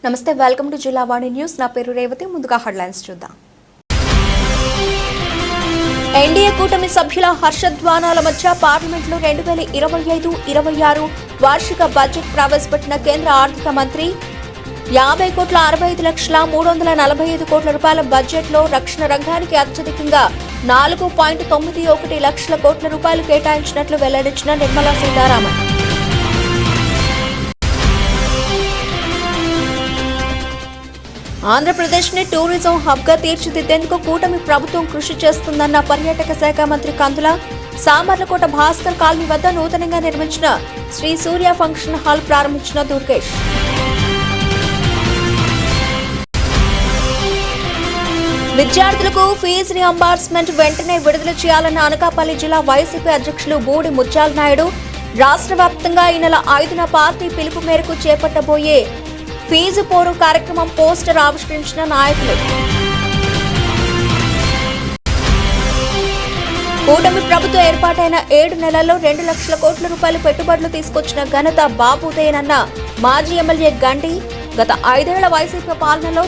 నమస్తే, welcome to జిల్లా వాణి news. నా పేరు రేవతి. ముందుగా హెడ్లైన్స్ చూద్దాం. ఎన్డీఏ కూటమి సభ్యుల హర్షధ్వానాల మధ్య పార్లమెంట్లో 2025-26 వార్షిక బడ్జెట్ ప్రవేశపెట్టిన కేంద్ర ఆర్థిక మంత్రి 50,65,345 కోట్ల రూపాయల బడ్జెట్లో రక్షణ రంగానికి అత్యధికంగా 4.91 లక్షల కోట్ల రూపాయలు కేటాయించినట్లు వెల్లడించిన నిర్మలా సీతారామన్. ఆంధ్రప్రదేశ్ ని టూరిజం హబ్ గా తీర్చిదిద్దేందుకు కూటమి ప్రభుత్వం కృషి చేస్తుందన్న పర్యాటక శాఖ మంత్రి కందుల. సామర్లకోట భాస్కర్ కాలనీ వద్ద నూతనంగా నిర్మించిన శ్రీ సూర్య ఫంక్షన్ హాల్ ప్రారంభించిన దుర్గేష్. విద్యార్థులకు ఫీజు రియంబర్స్మెంట్ వెంటనే విడుదల చేయాలన్న అనకాపల్లి జిల్లా వైసీపీ అధ్యక్షులు బూడి ముత్యాల నాయుడు. రాష్ట్ర వ్యాప్తంగా ఈ నెల 5న పార్టీ పిలుపు మేరకు చేపట్టబోయే ఫీజు పోరు కార్యక్రమం పోస్టర్ ఆవిష్కరించిన నాయకులు. కూటమి ప్రభుత్వం ఏర్పాటైన 7 నెలల్లో 2 లక్షల కోట్ల రూపాయల పెట్టుబడులు తీసుకొచ్చిన ఘనత బాబుదేనన్న మాజీ ఎమ్మెల్యే గండి. గత 5 ఏళ్ల వైసీపీ పాలనలో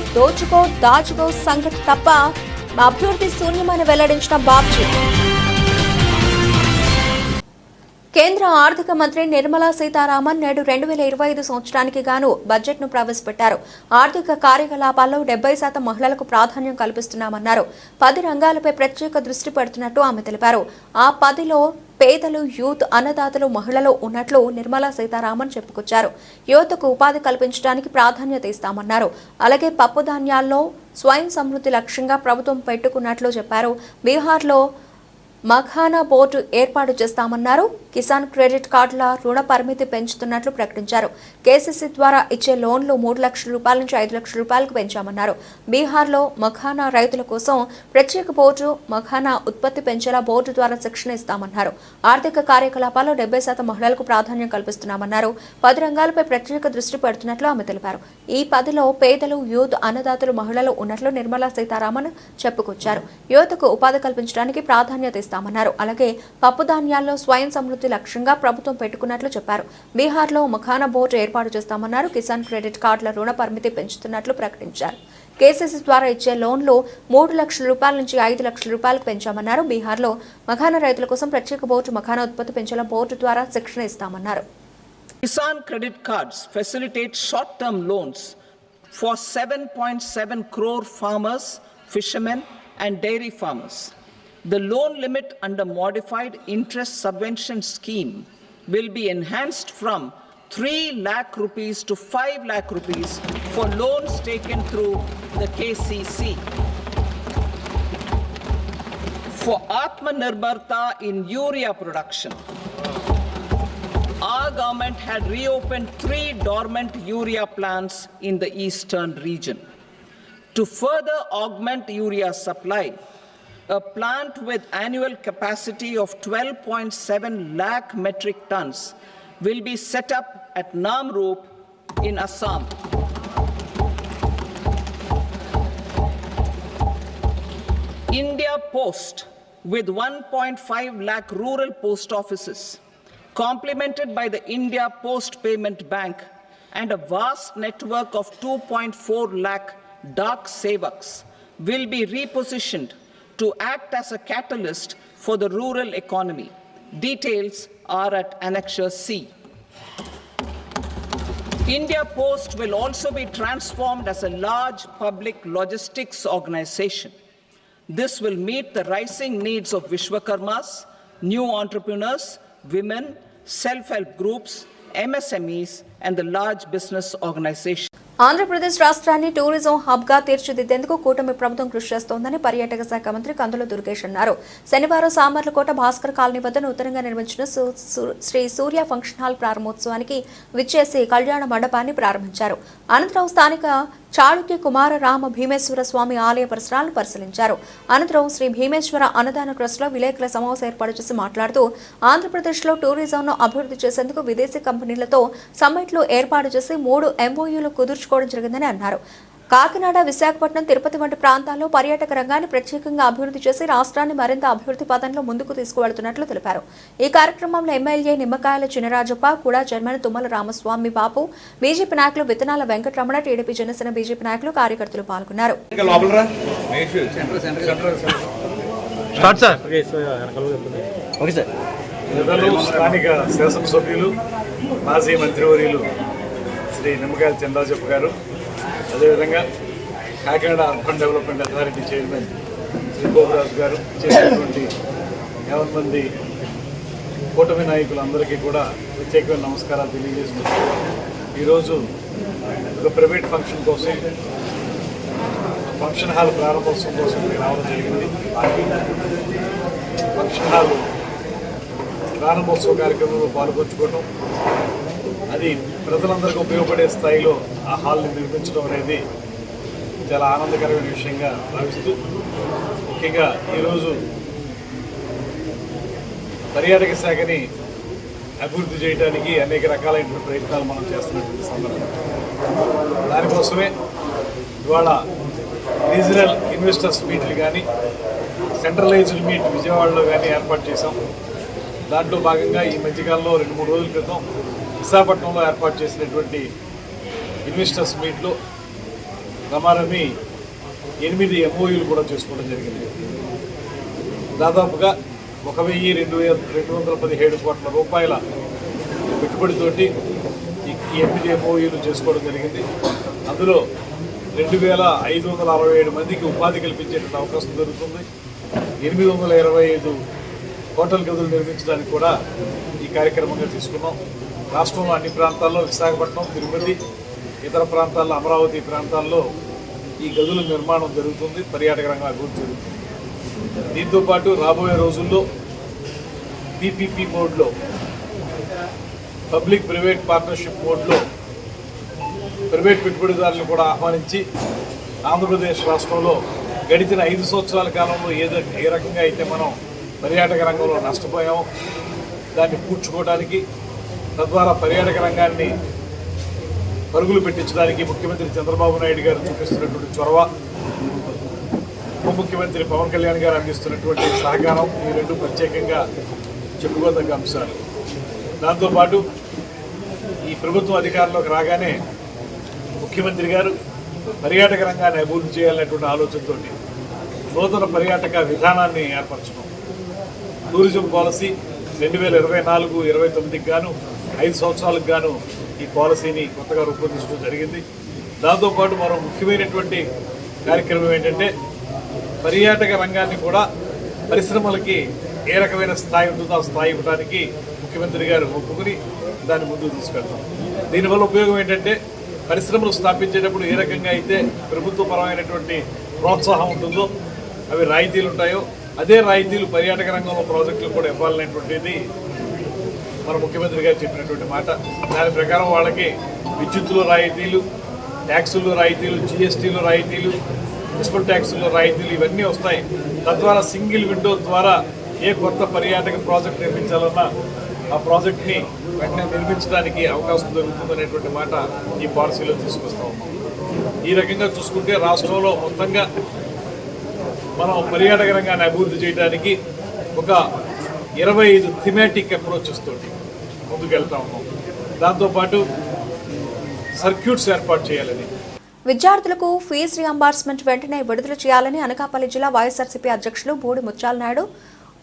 దాచుకో సంగతి తప్ప అభివృద్ధి శూన్యమని వెల్లడించిన బాబ్జీ. కేంద్ర ఆర్థిక మంత్రి నిర్మలా సీతారామన్ నేడు 2025 సంవత్సరానికి గాను బడ్జెట్ ను ప్రవేశపెట్టారు. ఆర్థిక కార్యకలాపాల్లో 70% మహిళలకు ప్రాధాన్యం కల్పిస్తున్నామన్నారు. 10 రంగాలపై ప్రత్యేక దృష్టి పెడుతున్నట్టు ఆమె తెలిపారు. ఆ 10లో పేదలు, యూత్, అన్నదాతలు, మహిళలు ఉన్నట్లు నిర్మలా సీతారామన్ చెప్పుకొచ్చారు. యువతకు ఉపాధి కల్పించడానికి ప్రాధాన్యత ఇస్తామన్నారు. అలాగే పప్పు ధాన్యాల్లో స్వయం సమృద్ధి లక్ష్యంగా ప్రభుత్వం పెట్టుకున్నట్లు చెప్పారు. బీహార్లో మఖానా బోర్డు ఏర్పాటు చేస్తామన్నారు. కిసాన్ క్రెడిట్ కార్డుల రుణ పరిమితి పెంచుతున్నట్లు ప్రకటించారు. కేసీసీ ద్వారా ఇచ్చే లోన్లు 3 లక్షల రూపాయల నుంచి 5 లక్షల రూపాయలకు పెంచామన్నారు. బీహార్లో మఖానా రైతుల కోసం ప్రత్యేక బోర్డు, మఖానా ఉత్పత్తి పెంచేలా బోర్డు ద్వారా శిక్షణ ఇస్తామన్నారు. ఆర్థిక కార్యకలాపాల్లో 70% మహిళలకు ప్రాధాన్యం కల్పిస్తున్నామన్నారు. 10 రంగాలపై ప్రత్యేక దృష్టి పెడుతున్నట్లు ఆమె తెలిపారు. ఈ 10లో పేదలు, యూత్, అన్నదాతలు, మహిళలు ఉన్నట్లు నిర్మలా సీతారామన్ చెప్పుకొచ్చారు. యువతకు ఉపాధి కల్పించడానికి ప్రాధాన్యత ఇస్తామన్నారు. అలాగే పప్పు ధాన్యాల్లో స్వయం సమృద్ధి లక్ష్యంగా ప్రభుత్వం పెట్టుకున్నట్లు చెప్పారు. బీహార్లో మఖానా బోర్డు ఏర్పాటు చేస్తామన్నారు. కిసాన్ క్రెడిట్ కార్డుల రుణ పరిమితి పెంచుతున్నట్లు ప్రకటించారు. కేసీసీ ద్వారా ఇచ్చే లోన్లు 3 లక్షల రూపాయల నుంచి 5 లక్షల రూపాయలకు పెంచామన్నారు. బీహార్లో మఖానా రైతుల కోసం ప్రత్యేక బోర్డు, మఖానా ఉత్పత్తి పెంచేలా బోర్డు ద్వారా శిక్షణ ఇస్తామన్నారు. Kisan credit cards facilitate short-term loans for 7.7 crore farmers, fishermen and dairy farmers. The loan limit under modified interest subvention scheme will be enhanced from 3 lakh rupees to 5 lakh rupees for loans taken through the KCC. For Atmanirbharta in urea production, our government had reopened 3 dormant urea plants in the eastern region. To further augment urea supply, a plant with annual capacity of 12.7 lakh metric tons will be set up at Namrup in Assam. India Post, with 1.5 lakh rural post offices, complemented by the India Post Payment Bank and a vast network of 2.4 lakh Dak Sevaks, will be repositioned to act as a catalyst for the rural economy. Details are at Annexure C. India Post will also be transformed as a large public logistics organization. This will meet the rising needs of Vishwakarmas, new entrepreneurs, women, self-help groups, MSMEs, and the large business organizations. Andhra Pradesh రాష్ట్రాన్ని tourism hub గా తీర్చిదిద్దేందుకు కూటమి ప్రభుత్వం కృషి చేస్తోందని పర్యాటక శాఖ మంత్రి కందుల దుర్గేష్ అన్నారు. శనివారం సామర్లకోట భాస్కర్ కాలనీ వద్ద నూతనంగా నిర్మించిన శ్రీ సూర్య ఫంక్షన్ హాల్ ప్రారంభోత్సవానికి విచ్చేసి కళ్యాణ మండపాన్ని ప్రారంభించారు. అనంతరం స్థానిక చాళుక్య కుమార రామ భీమేశ్వర స్వామి ఆలయ పరిసరాలను పరిశీలించారు. అనంతరం శ్రీ భీమేశ్వర అన్నదాన ట్రస్ట్ లో విలేకరుల సమావేశం ఏర్పాటు చేసి మాట్లాడుతూ ఆంధ్రప్రదేశ్లో టూరిజంను అభివృద్ధి చేసేందుకు విదేశీ కంపెనీలతో సమ్మిట్లు ఏర్పాటు చేసి 3 MOUలు కుదుర్చుకోవడం జరిగిందని అన్నారు. కాకినాడ, విశాఖపట్నం, తిరుపతి వంటి ప్రాంతాల్లో పర్యాటక రంగాన్ని ప్రత్యేకంగా అభివృద్ధి చేసి రాష్ట్రాన్ని మరింత అభివృద్ధి పథంలో ముందుకు తీసుకువెళ్తున్నట్లు తెలిపారు. ఈ కార్యక్రమంలో ఎమ్మెల్యే నిమ్మకాయల చినరాజప్ప, కూడా చైర్మన్ తుమ్మల రామస్వామి బాపు, బీజేపీ నాయకులు విత్తనాల వెంకటరమణ, టీడీపీ జనసేన బీజేపీ నాయకులు, కార్యకర్తలు పాల్గొన్నారు. స్థానిక శాసనసభ్యులు, మాజీ మంత్రివర్యులు శ్రీ నిమ్మకాయల చినరాజప్ప గారు, అదేవిధంగా Kakinada urban development authority chairman Shri Goparaju garu చేసినటువంటి 50 మంది కూటమి నాయకులందరికీ కూడా ప్రత్యేకమైన నమస్కారాలు తెలియజేస్తున్నాను. ఈరోజు ఒక ప్రైవేట్ ఫంక్షన్ కోసం, ఫంక్షన్ హాల్ ప్రారంభోత్సవం కోసం రావడం జరిగింది. ఫంక్షన్ హాల్ ప్రారంభోత్సవ కార్యక్రమంలో పాల్గొంచుకోవడం, అది ప్రజలందరికీ ఉపయోగపడే స్థాయిలో ఆ హాల్ని నిర్మించడం అనేది చాలా ఆనందకరమైన విషయంగా భావిస్తూ, ముఖ్యంగా ఈరోజు పర్యాటక శాఖని అభివృద్ధి చేయడానికి అనేక రకాలైన ప్రయత్నాలు మనం చేస్తున్నటువంటి సందర్భం. దానికోసమే ఇవాళ రీజనల్ ఇన్వెస్టర్స్ మీట్లు కానీ, సెంట్రలైజ్డ్ మీట్ విజయవాడలో కానీ ఏర్పాటు చేశాం. దాంట్లో భాగంగా ఈ మధ్యకాలంలో 2-3 రోజుల క్రితం విశాఖపట్నంలో ఏర్పాటు చేసినటువంటి ఇన్వెస్టర్స్ మీట్లో రమారమి 8 MOUలు కూడా చేసుకోవడం జరిగింది. దాదాపుగా 1,217 కోట్ల రూపాయల పెట్టుబడితోటి ఈ 8 MOUలు చేసుకోవడం జరిగింది. అందులో 2,567 మందికి ఉపాధి కల్పించేటువంటి అవకాశం దొరుకుతుంది. 825 హోటల్ గదులు నిర్మించడానికి కూడా ఈ కార్యక్రమంగా తీసుకున్నాం. రాష్ట్రంలో అన్ని ప్రాంతాల్లో, విశాఖపట్నం, తిరుపతి, ఇతర ప్రాంతాల్లో, అమరావతి ప్రాంతాల్లో ఈ గదుల నిర్మాణం జరుగుతుంది. పర్యాటక రంగం అభివృద్ధి జరుగుతుంది. దీంతోపాటు రాబోయే రోజుల్లో PPP మోడ్లో, పబ్లిక్ ప్రైవేట్ పార్ట్నర్షిప్ మోడ్లో ప్రైవేట్ పెట్టుబడిదారులను కూడా ఆహ్వానించి ఆంధ్రప్రదేశ్ రాష్ట్రంలో గడిచిన 5 సంవత్సరాల కాలంలో ఏ రకంగా అయితే మనం పర్యాటక రంగంలో నష్టపోయామో దాన్ని పూడ్చుకోవడానికి, తద్వారా పర్యాటక రంగాన్ని పరుగులు పెట్టించడానికి ముఖ్యమంత్రి చంద్రబాబు నాయుడు గారు చూపిస్తున్నటువంటి చొరవ, ఉప ముఖ్యమంత్రి పవన్ కళ్యాణ్ గారు అందిస్తున్నటువంటి సహకారం, ఈ రెండు ప్రత్యేకంగా చెప్పుకోదగ్గ అంశాలు. దాంతోపాటు ఈ ప్రభుత్వం అధికారంలోకి రాగానే ముఖ్యమంత్రి గారు పర్యాటక రంగాన్ని అభివృద్ధి చేయాలనేటువంటి ఆలోచనతో నూతన పర్యాటక విధానాన్ని ఏర్పరచడం, టూరిజం పాలసీ 2024-29కి గాను 5 సంవత్సరాలకు గాను ఈ పాలసీని కొత్తగా రూపొందించడం జరిగింది. దాంతోపాటు మరో ముఖ్యమైనటువంటి కార్యక్రమం ఏంటంటే, పర్యాటక రంగాన్ని కూడా పరిశ్రమలకి ఏ రకమైన స్థాయి ఉంటుందో ఆ స్థాయి ఇవ్వడానికి ముఖ్యమంత్రి గారు ఒప్పుకుని దాన్ని ముందుకు తీసుకెళ్తాం. దీనివల్ల ఉపయోగం ఏంటంటే, పరిశ్రమలు స్థాపించేటప్పుడు ఏ రకంగా అయితే ప్రభుత్వపరమైనటువంటి ప్రోత్సాహం ఉంటుందో, అవి రాయితీలు ఉంటాయో, అదే రాయితీలు పర్యాటక రంగంలో ప్రాజెక్టులు కూడా ఇవ్వాలనేటువంటిది మన ముఖ్యమంత్రి గారు చెప్పినటువంటి మాట. దాని ప్రకారం వాళ్ళకి విద్యుత్తులో రాయితీలు, ట్యాక్సుల్లో రాయితీలు, GSTలో రాయితీలు, మున్సిపల్ ట్యాక్సుల్లో రాయితీలు ఇవన్నీ వస్తాయి. తద్వారా సింగిల్ విండో ద్వారా ఏ కొత్త పర్యాటక ప్రాజెక్ట్ నిర్మించాలన్నా ఆ ప్రాజెక్ట్ని వెంటనే నిర్మించడానికి అవకాశం దొరుకుతుందనేటువంటి మాట ఈ పాలసీలో తీసుకొస్తా ఉన్నాం. ఈ రకంగా చూసుకుంటే రాష్ట్రంలో మొత్తంగా మనం పర్యాటక రంగాన్ని అభివృద్ధి చేయడానికి ఒక 25 థిమాటిక్ అప్రోచెస్ తోటి ముందుకెళ్తా ఉన్నాం. దాంతోపాటు సర్క్యూట్స్ ఏర్పాటు చేయాలని, విద్యార్థులకు ఫీజు రియంబర్స్మెంట్ వెంటనే విడుదల చేయాలని అనకాపల్లి జిల్లా వైఎస్ఆర్సీపీ అధ్యక్షులు బూడి ముత్యాల నాయుడు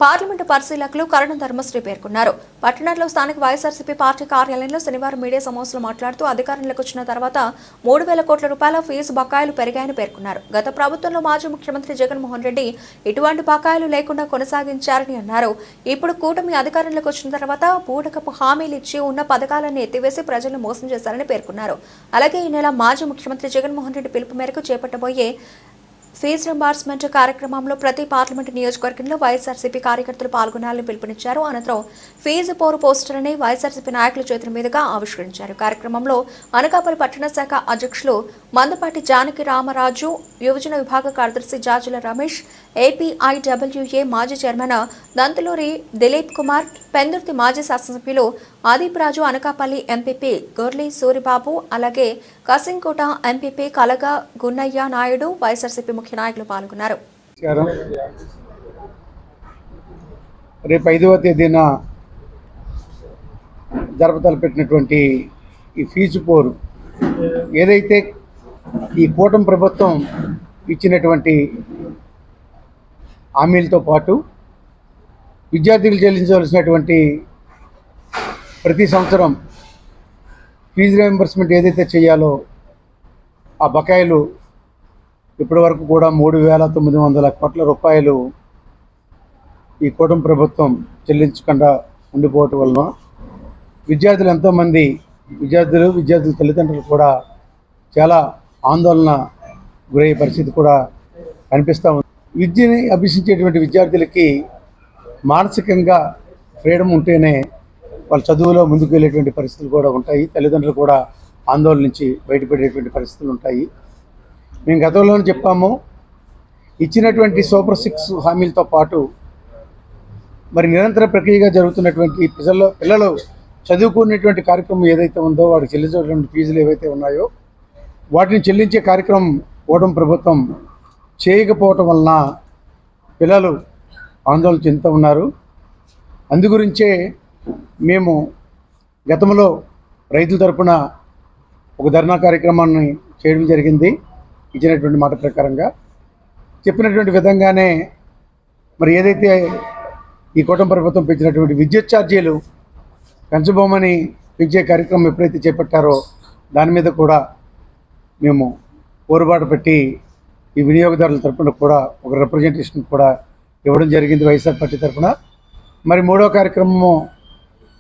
పార్లమెంటు పరిశీలకులు కరణం ధర్మశ్రీ పేర్కొన్నారు. పట్టణంలో స్థానిక వైఎస్ఆర్సీపీ పార్టీ కార్యాలయంలో శనివారం మీడియా సమావేశంలో మాట్లాడుతూ అధికారంలోకి వచ్చిన తర్వాత 3,000 కోట్ల రూపాయల ఫీజు బకాయిలు పెరిగాయని పేర్కొన్నారు. గత ప్రభుత్వంలో మాజీ ముఖ్యమంత్రి జగన్మోహన్ రెడ్డి ఇటువంటి బకాయిలు లేకుండా కొనసాగించారని అన్నారు. ఇప్పుడు కూటమి అధికారంలోకి వచ్చిన తర్వాత బూటకపు హామీలు ఇచ్చి ఉన్న పథకాలను ఎత్తివేసి ప్రజలను మోసం చేశారని పేర్కొన్నారు. అలాగే ఈ నెల మాజీ ముఖ్యమంత్రి జగన్మోహన్ రెడ్డి పిలుపు మేరకు చేపట్టబోయే ఫీజు రింబార్స్మెంట్ కార్యక్రమంలో ప్రతి పార్లమెంటు నియోజకవర్గంలో వైఎస్ఆర్సీపీ కార్యకర్తలు పాల్గొనాలని పిలుపునిచ్చారు. అనంతరం ఫీజు పోరు పోస్టర్ని వైఎస్ఆర్సీపీ నాయకుల చేతుల మీదుగా ఆవిష్కరించారు. కార్యక్రమంలో అనకాపల్లి పట్టణ శాఖ అధ్యక్షులు మందపాటి జానకి రామరాజు, యువజన విభాగ కార్యదర్శి జాజుల రమేష్, ఏపీఐడబ్ల్యూఏ మాజీ చైర్మన్ దంతులూరి దిలీప్ కుమార్, పెందుర్తి మాజీ శాసనసభ్యులు ఆదిప్ రాజు, అనకాపల్లి ఎంపీపీ గొర్లి సూరిబాబు, అలాగే కసింకోట ఎంపీపీ కలగా గున్నయ్య నాయుడు, వైఎస్ఆర్సీపీ ముఖ్య నాయకులు పాల్గొన్నారు. రేపు 5వ తేదీన జరపతలపెట్టినటువంటి ఈ ఫీజు పోరు ఏదైతే ఈ కూటమి ప్రభుత్వం ఇచ్చినటువంటి హామీలతో పాటు విద్యార్థులు చెల్లించవలసినటువంటి ప్రతి సంవత్సరం ఫీజు రీయింబర్స్మెంట్ ఏదైతే చేయాలో ఆ బకాయిలు ఇప్పటి వరకు కూడా 3,900 కోట్ల రూపాయలు ఈ కూటమి ప్రభుత్వం చెల్లించకుండా ఉండిపోవటం వలన విద్యార్థులు ఎంతోమంది విద్యార్థుల తల్లిదండ్రులు కూడా చాలా ఆందోళన గురయ్యే పరిస్థితి కూడా కనిపిస్తూ ఉంది. విద్యని అభ్యసించేటువంటి విద్యార్థులకి మానసికంగా ఫ్రీడమ్ ఉంటేనే వాళ్ళ చదువులో ముందుకు వెళ్ళేటువంటి పరిస్థితులు కూడా ఉంటాయి. తల్లిదండ్రులు కూడా ఆందోళన నుంచి బయటపడేటువంటి పరిస్థితులు ఉంటాయి. మేము గతంలోనే చెప్పాము, ఇచ్చినటువంటి సూపర్ 6 హామీలతో పాటు మరి నిరంతర ప్రక్రియగా జరుగుతున్నటువంటి పిల్లలు చదువుకునేటువంటి కార్యక్రమం ఏదైతే ఉందో వాటికి చెల్లించేటువంటి ఫీజులు ఏవైతే ఉన్నాయో వాటిని చెల్లించే కార్యక్రమం కూటమి ప్రభుత్వం చేయకపోవటం వలన పిల్లలు ఆందోళన చెందుతూ ఉన్నారు. అందుగురించే మేము గతంలో రైతుల తరపున ఒక ధర్నా కార్యక్రమాన్ని చేయడం జరిగింది. ఇచ్చినటువంటి మాట ప్రకారంగా చెప్పినటువంటి విధంగానే మరి ఏదైతే ఈ కూటమి ప్రభుత్వం పెంచినటువంటి విద్యుత్ ఛార్జీలు పెంచబోమని పెంచే కార్యక్రమం ఎప్పుడైతే చేపట్టారో దాని మీద కూడా మేము పోరుబాటు పెట్టి ఈ వినియోగదారుల తరపున కూడా ఒక రిప్రజెంటేషన్ కూడా ఇవ్వడం జరిగింది వైఎస్ఆర్ పార్టీ తరఫున. మరి 3వ కార్యక్రమము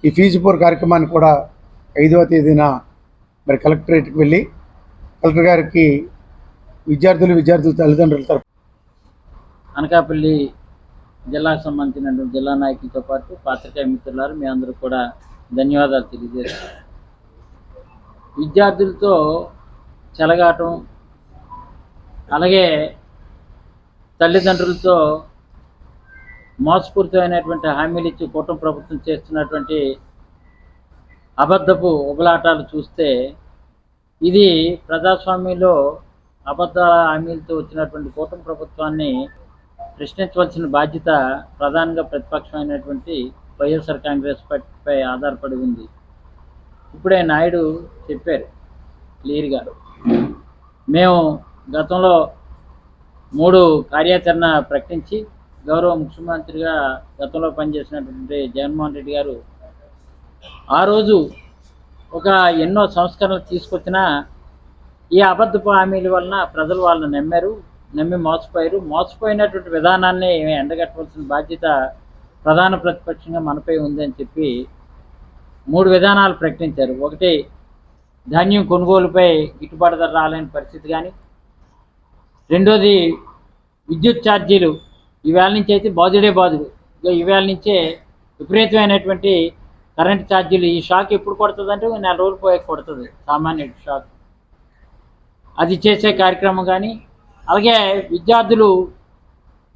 ఈ ఫీజు పోరు కార్యక్రమాన్ని కూడా 5వ తేదీన మరి కలెక్టరేట్కి వెళ్ళి కలెక్టర్ గారికి విద్యార్థుల తల్లిదండ్రుల తరఫున అనకాపల్లి జిల్లాకు సంబంధించినటువంటి జిల్లా నాయకులతో పాటు పాత్రికేయ మిత్రులారు మీ అందరూ కూడా ధన్యవాదాలు తెలియజేస్తారు. విద్యార్థులతో చెలగాటం, అలాగే తల్లిదండ్రులతో మోసపూరితమైనటువంటి హామీలు ఇచ్చి కూటమి ప్రభుత్వం చేస్తున్నటువంటి అబద్ధపు ఉబలాటాలు చూస్తే ఇది ప్రజాస్వామ్యంలో అబద్ధాల హామీలతో వచ్చినటువంటి కూటమి ప్రభుత్వాన్ని ప్రశ్నించవలసిన బాధ్యత ప్రధానంగా ప్రతిపక్షమైనటువంటి వైఎస్ఆర్ కాంగ్రెస్ పార్టీపై ఆధారపడి ఉంది. ఇప్పుడే నాయుడు చెప్పారు క్లియర్గా, మేము గతంలో 3 కార్యాచరణ ప్రకటించి గౌరవ ముఖ్యమంత్రిగా గతంలో పనిచేసినటువంటి జగన్మోహన్ రెడ్డి గారు ఆ రోజు ఎన్నో సంస్కరణలు తీసుకొచ్చినా ఈ అబద్ధపు హామీల వలన ప్రజలు వాళ్ళని నమ్మి మోసపోయినటువంటి విధానాన్ని ఎండగట్టవలసిన బాధ్యత ప్రధాన ప్రతిపక్షంగా మనపై ఉందని చెప్పి 3 విధానాలు ప్రకటించారు. ఒకటి, ధాన్యం కొనుగోలుపై గిట్టుబాటు ధర రాలేని పరిస్థితి కానీ, రెండోది విద్యుత్ ఛార్జీలు ఈవేళ నుంచి అయితే బాధుడు ఈవేళ నుంచే విపరీతమైనటువంటి కరెంట్ ఛార్జీలు. ఈ షాక్ ఎప్పుడు కొడుతుందంటే 4 రోజులు పోయే కొడుతుంది సామాన్య షాక్. అది చేసే కార్యక్రమం కానీ, అలాగే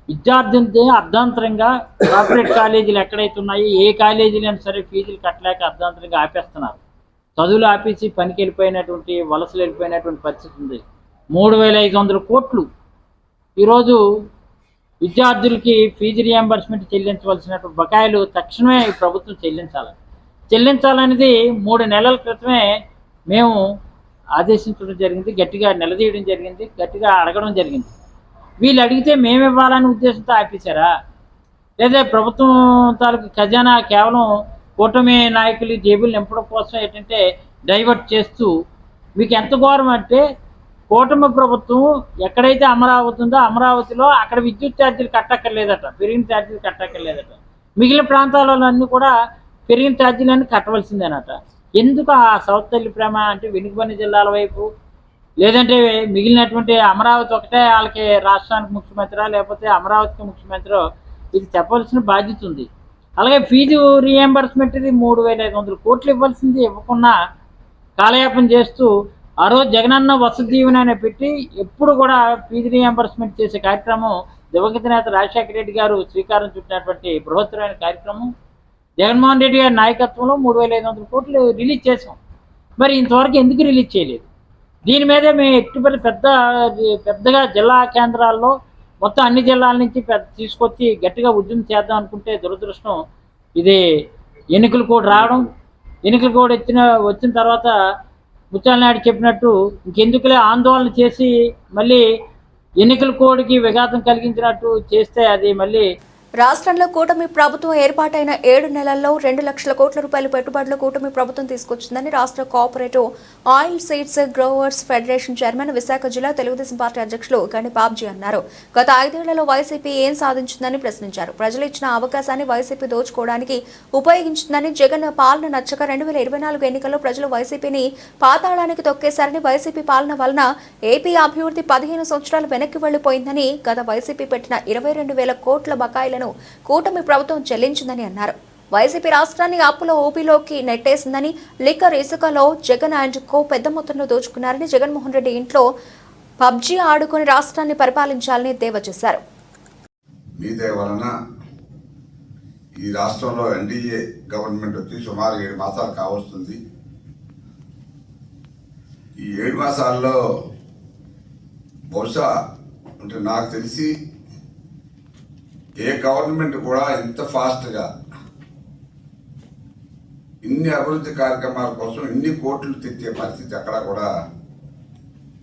విద్యార్థులతో అర్ధాంతరంగా కార్పొరేట్ కాలేజీలు ఎక్కడైతే ఉన్నాయో ఏ కాలేజీలైనా సరే ఫీజులు కట్టలేక అర్ధాంతరంగా ఆపేస్తున్నారు. చదువులు ఆపేసి పనికి వెళ్ళిపోయినటువంటి వలసలు వెళ్ళిపోయినటువంటి పరిస్థితి ఉంది. 3,500 కోట్లు ఈరోజు విద్యార్థులకి ఫీజు రియంబర్స్మెంట్ చెల్లించవలసినటువంటి బకాయిలు తక్షణమే ఈ ప్రభుత్వం చెల్లించాలనేది 3 నెలల క్రితమే మేము ఆదేశించడం జరిగింది, గట్టిగా నిలదీయడం జరిగింది, గట్టిగా అడగడం జరిగింది. వీళ్ళు అడిగితే మేము ఇవ్వాలనే ఉద్దేశంతో ఆపేశారా, లేదా ప్రభుత్వం తాలూకు ఖజానా కేవలం కూటమి నాయకులు జేబులు నింపడం కోసం ఏంటంటే డైవర్ట్ చేస్తూ, మీకు ఎంత ఘోరం అంటే కూటమి ప్రభుత్వం ఎక్కడైతే అమరావతి ఉందో అమరావతిలో అక్కడ విద్యుత్ ఛార్జీలు కట్టక్కర్లేదట, పెరిగిన ఛార్జీలు కట్టక్కర్లేదట. మిగిలిన ప్రాంతాలన్నీ కూడా పెరిగిన ఛార్జీలన్నీ కట్టవలసిందేనట. ఎందుకు ఆ సౌత్ తల్లి ప్రేమ అంటే వెనుకబడిన జిల్లాల వైపు, లేదంటే మిగిలినటువంటి అమరావతి ఒకటే వాళ్ళకి రాష్ట్రానికి ముఖ్యమంత్రి లేకపోతే అమరావతికి ముఖ్యమంత్రి, ఇది చెప్పవలసిన బాధ్యత ఉంది. అలాగే ఫీజు రీఎంబర్స్మెంట్ ఇది 3,500 కోట్లు ఇవ్వాల్సింది ఇవ్వకుండా కాలయాపన చేస్తూ ఆ రోజు జగనన్న వసతి దీవెన అని పెట్టి ఎప్పుడు కూడా ఫీజు రీఎంబర్స్మెంట్ చేసే కార్యక్రమం దివంగత నేత రాజశేఖర రెడ్డి గారు శ్రీకారం చుట్టినటువంటి బృహత్తరమైన కార్యక్రమం. జగన్మోహన్ రెడ్డి గారి నాయకత్వంలో 3,500 కోట్లు రిలీజ్ చేసాం. మరి ఇంతవరకు ఎందుకు రిలీజ్ చేయలేదు? దీని మీదే మేము ఎట్టుబడి పెద్దగా జిల్లా కేంద్రాల్లో మొత్తం అన్ని జిల్లాల నుంచి తీసుకొచ్చి గట్టిగా ఉద్యమం చేద్దాం అనుకుంటే దురదృష్టం ఇది ఎన్నికల కోడ్ రావడం. ఎన్నికల కోడ్ వచ్చిన తర్వాత ముత్యాల నాయుడు చెప్పినట్టు ఇంకెందుకులే ఆందోళన చేసి మళ్ళీ ఎన్నికల కోడ్కి విఘాతం కలిగించినట్టు చేస్తే అది మళ్ళీ రాష్ట్రంలో కూటమి ప్రభుత్వం ఏర్పాటైన 7 నెలల్లో 2 లక్షల కోట్ల రూపాయల పెట్టుబడులు కూటమి ప్రభుత్వం తీసుకొచ్చిందని రాష్ట్ర cooperative oil seeds growers federation chairman Visakha జిల్లా తెలుగుదేశం పార్టీ అధ్యక్షులు గణి బాబ్జీ అన్నారు. గత 5 ఏళ్లలో వైసీపీ ఏం సాధించిందని ప్రశ్నించారు. ప్రజలు ఇచ్చిన అవకాశాన్ని వైసీపీ దోచుకోవడానికి ఉపయోగించిందని, జగన్ పాలన నచ్చక 2024 ఎన్నికల్లో ప్రజలు వైసీపీని పాతాళానికి తొక్కేశారని, వైసీపీ పాలన వలన ఏపీ అభివృద్ధి 15 సంవత్సరాలు వెనక్కి వెళ్లిపోయిందని, గత వైసీపీ పెట్టిన 22,000 కోట్ల బకాయిలను కూటమి ప్రభుత్వం చెల్లించిందని అన్నారు. వైసీపీ రాష్ట్రాన్ని అప్పుల ఊపిలోకి నెట్టేసిందని, లిక్కర్ ఇసుకలో జగన్ అండ్ కో పెద్ద మొత్తంలో దోచుకున్నారని, జగన్మోహన్ రెడ్డి ఇంట్లో పబ్జీ ఆడుకుని రాష్ట్రాన్ని పరిపాలించాలని దేవా చేశారు. మీ దయ వలన ఈ రాష్ట్రంలో ఎన్డీఏ గవర్నమెంట్ వచ్చి సుమారు 7 మాసాలు కావస్తుంది. ఈ 7 మాసాల్లో బహుశా అంటే నాకు తెలిసి ఏ గవర్నమెంట్ కూడా ఇంత ఫాస్ట్గా ఇన్ని అభివృద్ధి కార్యక్రమాల కోసం ఇన్ని కోట్లు తెచ్చే పరిస్థితి ఎక్కడా కూడా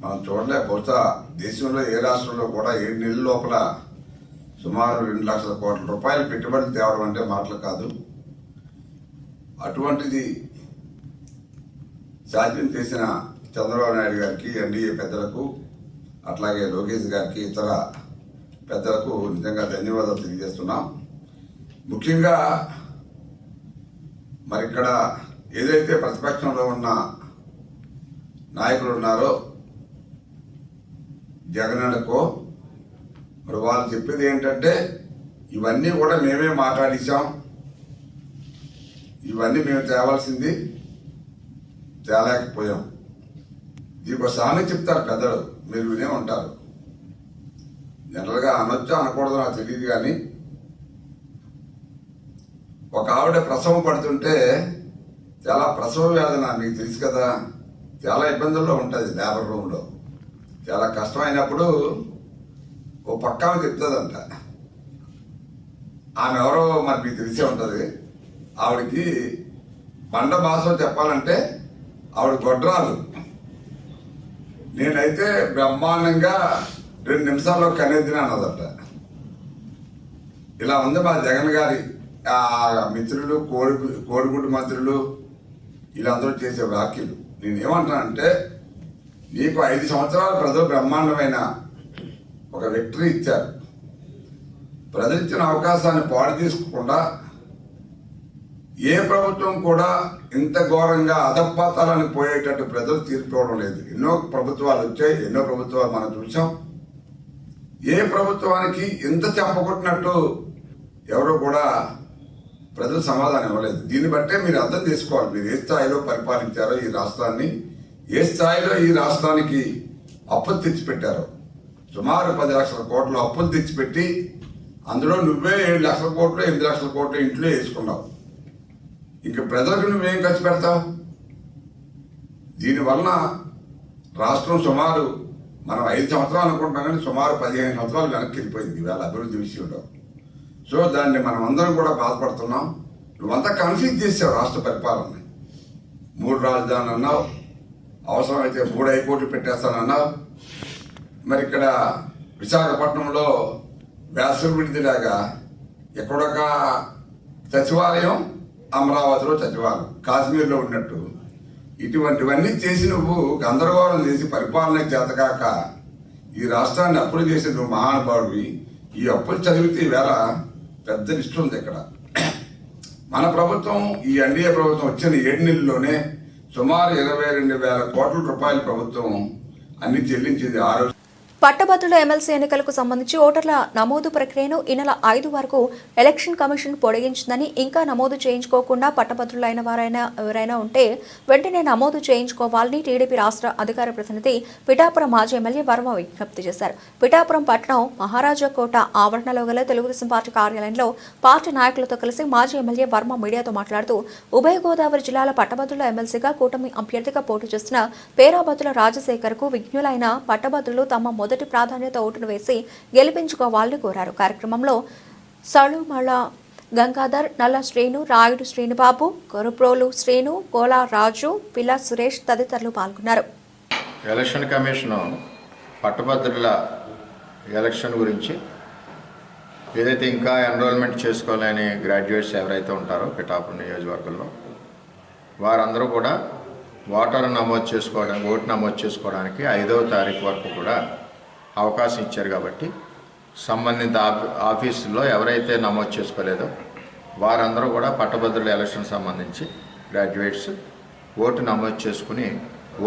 మనం చూడలే. బహుశా దేశంలో ఏ రాష్ట్రంలో కూడా 7 నెలల లోపల సుమారు 2 లక్షల కోట్ల రూపాయలు పెట్టుబడులు తేవడం అంటే మాటలు కాదు. అటువంటిది సాధ్యం చేసిన చంద్రబాబు నాయుడు గారికి, ఎన్డీఏ పెద్దలకు, అట్లాగే లోకేష్ గారికి, ఇతర పెద్దలకు నిజంగా ధన్యవాదాలు తెలియజేస్తున్నాం. ముఖ్యంగా మరి ఇక్కడ ఏదైతే ప్రతిపక్షంలో ఉన్న నాయకులు ఉన్నారో జగనన్నకో, మరి వాళ్ళు చెప్పేది ఏంటంటే ఇవన్నీ కూడా మేమే మాట్లాడించాం, ఇవన్నీ మేము తేవాల్సింది తేలేకపోయాం. దీనికి ఒక సామెత చెప్తారు పెద్దలు, మీరు వినే ఉంటారు. జనరల్గా అనొచ్చా అనకూడదు నాకు తెలియదు, కానీ ఒక ఆవిడ ప్రసవం పడుతుంటే చాలా ప్రసవ వేదన మీకు తెలుసు కదా, చాలా ఇబ్బందుల్లో ఉంటుంది. లేబర్ రూమ్లో చాలా కష్టమైనప్పుడు ఓ పక్క ఆమె చెప్తుందంట. ఆమె ఎవరో మరి మీకు తెలిసే ఉంటుంది. ఆవిడకి బండ భాషలో చెప్పాలంటే ఆవిడ గొడ్రాలు. నేనైతే బ్రహ్మాండంగా 2 నిమిషాల్లో కనేదిన అన్నదట. ఇలా ఉంది మా జగన్ గారి మిత్రులు, కోడిగుడ్డు మంత్రులు వీళ్ళందరూ చేసే వ్యాఖ్యలు. నేనేమంటానంటే నీకు 5 సంవత్సరాలు ప్రజలు బ్రహ్మాండమైన ఒక విక్టరీ ఇచ్చారు. ప్రజలు ఇచ్చిన అవకాశాన్ని పాడు తీసుకోకుండా ఏ ప్రభుత్వం కూడా ఇంత ఘోరంగా అధపాతాలని పోయేటట్టు ప్రజలు తీర్పివ్వడం లేదు. ఎన్నో ప్రభుత్వాలు వచ్చాయి, ఎన్నో ప్రభుత్వాలు మనం చూసాం. ఏ ప్రభుత్వానికి ఇంత చెప్పగొట్టినట్టు ఎవరు కూడా ప్రజలు సమాధానం ఇవ్వలేదు. దీన్ని బట్టే మీరు అర్థం చేసుకోవాలి, మీరు ఏ స్థాయిలో పరిపాలించారో ఈ రాష్ట్రాన్ని, ఏ స్థాయిలో ఈ రాష్ట్రానికి అప్పులు తెచ్చిపెట్టారో. సుమారు 10 లక్షల కోట్ల అప్పులు తెచ్చిపెట్టి అందులో నువ్వే 7 లక్షల కోట్లు 8 లక్షల కోట్లు ఇంట్లో వేసుకున్నావు. ఇంక ప్రజలకు నువ్వేం ఖర్చు పెడతావు? దీనివలన రాష్ట్రం సుమారు మనం 5 సంవత్సరాలు అనుకుంటున్నాం, కానీ సుమారు 15 సంవత్సరాలు వెనక్కి వెళ్ళిపోయింది ఇవాళ అభివృద్ధి విషయంలో. సో దాన్ని మనం అందరం కూడా బాధపడుతున్నాం. నువ్వంతా కన్ఫ్యూజ్ చేసావు రాష్ట్ర పరిపాలనని. 3 రాజధానులు అన్నావు, అవసరమైతే 3 హైకోర్టులు పెట్టేస్తానన్నావు. మరి ఇక్కడ విశాఖపట్నంలో వేసవి విడిదిలాగా ఎక్కడొక సచివాలయం, అమరావతిలో సచివాలయం, కాశ్మీర్లో ఉన్నట్టు ఇటువంటివన్నీ చేసి నువ్వు గందరగోళం చేసి పరిపాలన చేతకాక ఈ రాష్ట్రాన్ని అప్పులు చేసి నువ్వు మహానుభావుడివి. ఈ అప్పులు చదివితే ఈవేళ పెద్ద లిస్టు ఉంది ఇక్కడ. మన ప్రభుత్వం, ఈ ఎన్డీఏ ప్రభుత్వం వచ్చిన 7 నెలల్లోనే సుమారు 22,000 కోట్ల రూపాయల ప్రభుత్వం అన్ని చెల్లించింది. పట్టభద్రుల ఎమ్మెల్సీ ఎన్నికలకు సంబంధించి ఓటర్ల నమోదు ప్రక్రియను ఈ నెల 5 వరకు ఎలక్షన్ కమిషన్ పొడిగించిందని, ఇంకా నమోదు చేయించుకోకుండా పట్టభద్రులైన వారైనా ఎవరైనా ఉంటే వెంటనే నమోదు చేయించుకోవాలని టీడీపీ రాష్ట్ర అధికార ప్రతినిధి పిఠాపురం మాజీ ఎమ్మెల్యే వర్మ విజ్ఞప్తి చేశారు. పిఠాపురం పట్టణం మహారాజా కోట ఆవరణలో గల తెలుగుదేశం పార్టీ కార్యాలయంలో పార్టీ నాయకులతో కలిసి మాజీ ఎమ్మెల్యే వర్మ మీడియాతో మాట్లాడుతూ ఉభయ గోదావరి జిల్లాల పట్టభద్రుల ఎమ్మెల్సీగా కూటమి అభ్యర్థిగా పోటీ చేస్తున్న పేరాబత్తుల రాజశేఖర్కు విజ్ఞులైన పట్టభద్రులు తమ మొదటి ప్రాధాన్యత ఓటును వేసి గెలిపించుకోవాలని కోరారు. కార్యక్రమంలో సళుమళ గంగాధర్, నల్ల శ్రీను, రాయుడు శ్రీనుబాబు, కొరుప్రోలు శ్రీను, కోలా రాజు, పిల్ల సురేష్ తదితరులు పాల్గొన్నారు. ఎలక్షన్ కమిషన్ పట్టభద్రుల ఎలక్షన్ గురించి ఏదైతే ఇంకా ఎన్రోల్మెంట్ చేసుకోవాలని గ్రాడ్యుయేట్స్ ఎవరైతే ఉంటారో పిఠాపురం నియోజకవర్గంలో వారందరూ కూడా ఓటు నమోదు చేసుకోవడానికి 5వ తారీఖు వరకు కూడా అవకాశం ఇచ్చారు. కాబట్టి సంబంధిత ఆఫీసుల్లో ఎవరైతే నమోదు చేసుకోలేదో వారందరూ కూడా పట్టభద్రుల ఎలక్షన్ సంబంధించి గ్రాడ్యుయేట్స్ ఓటు నమోదు చేసుకుని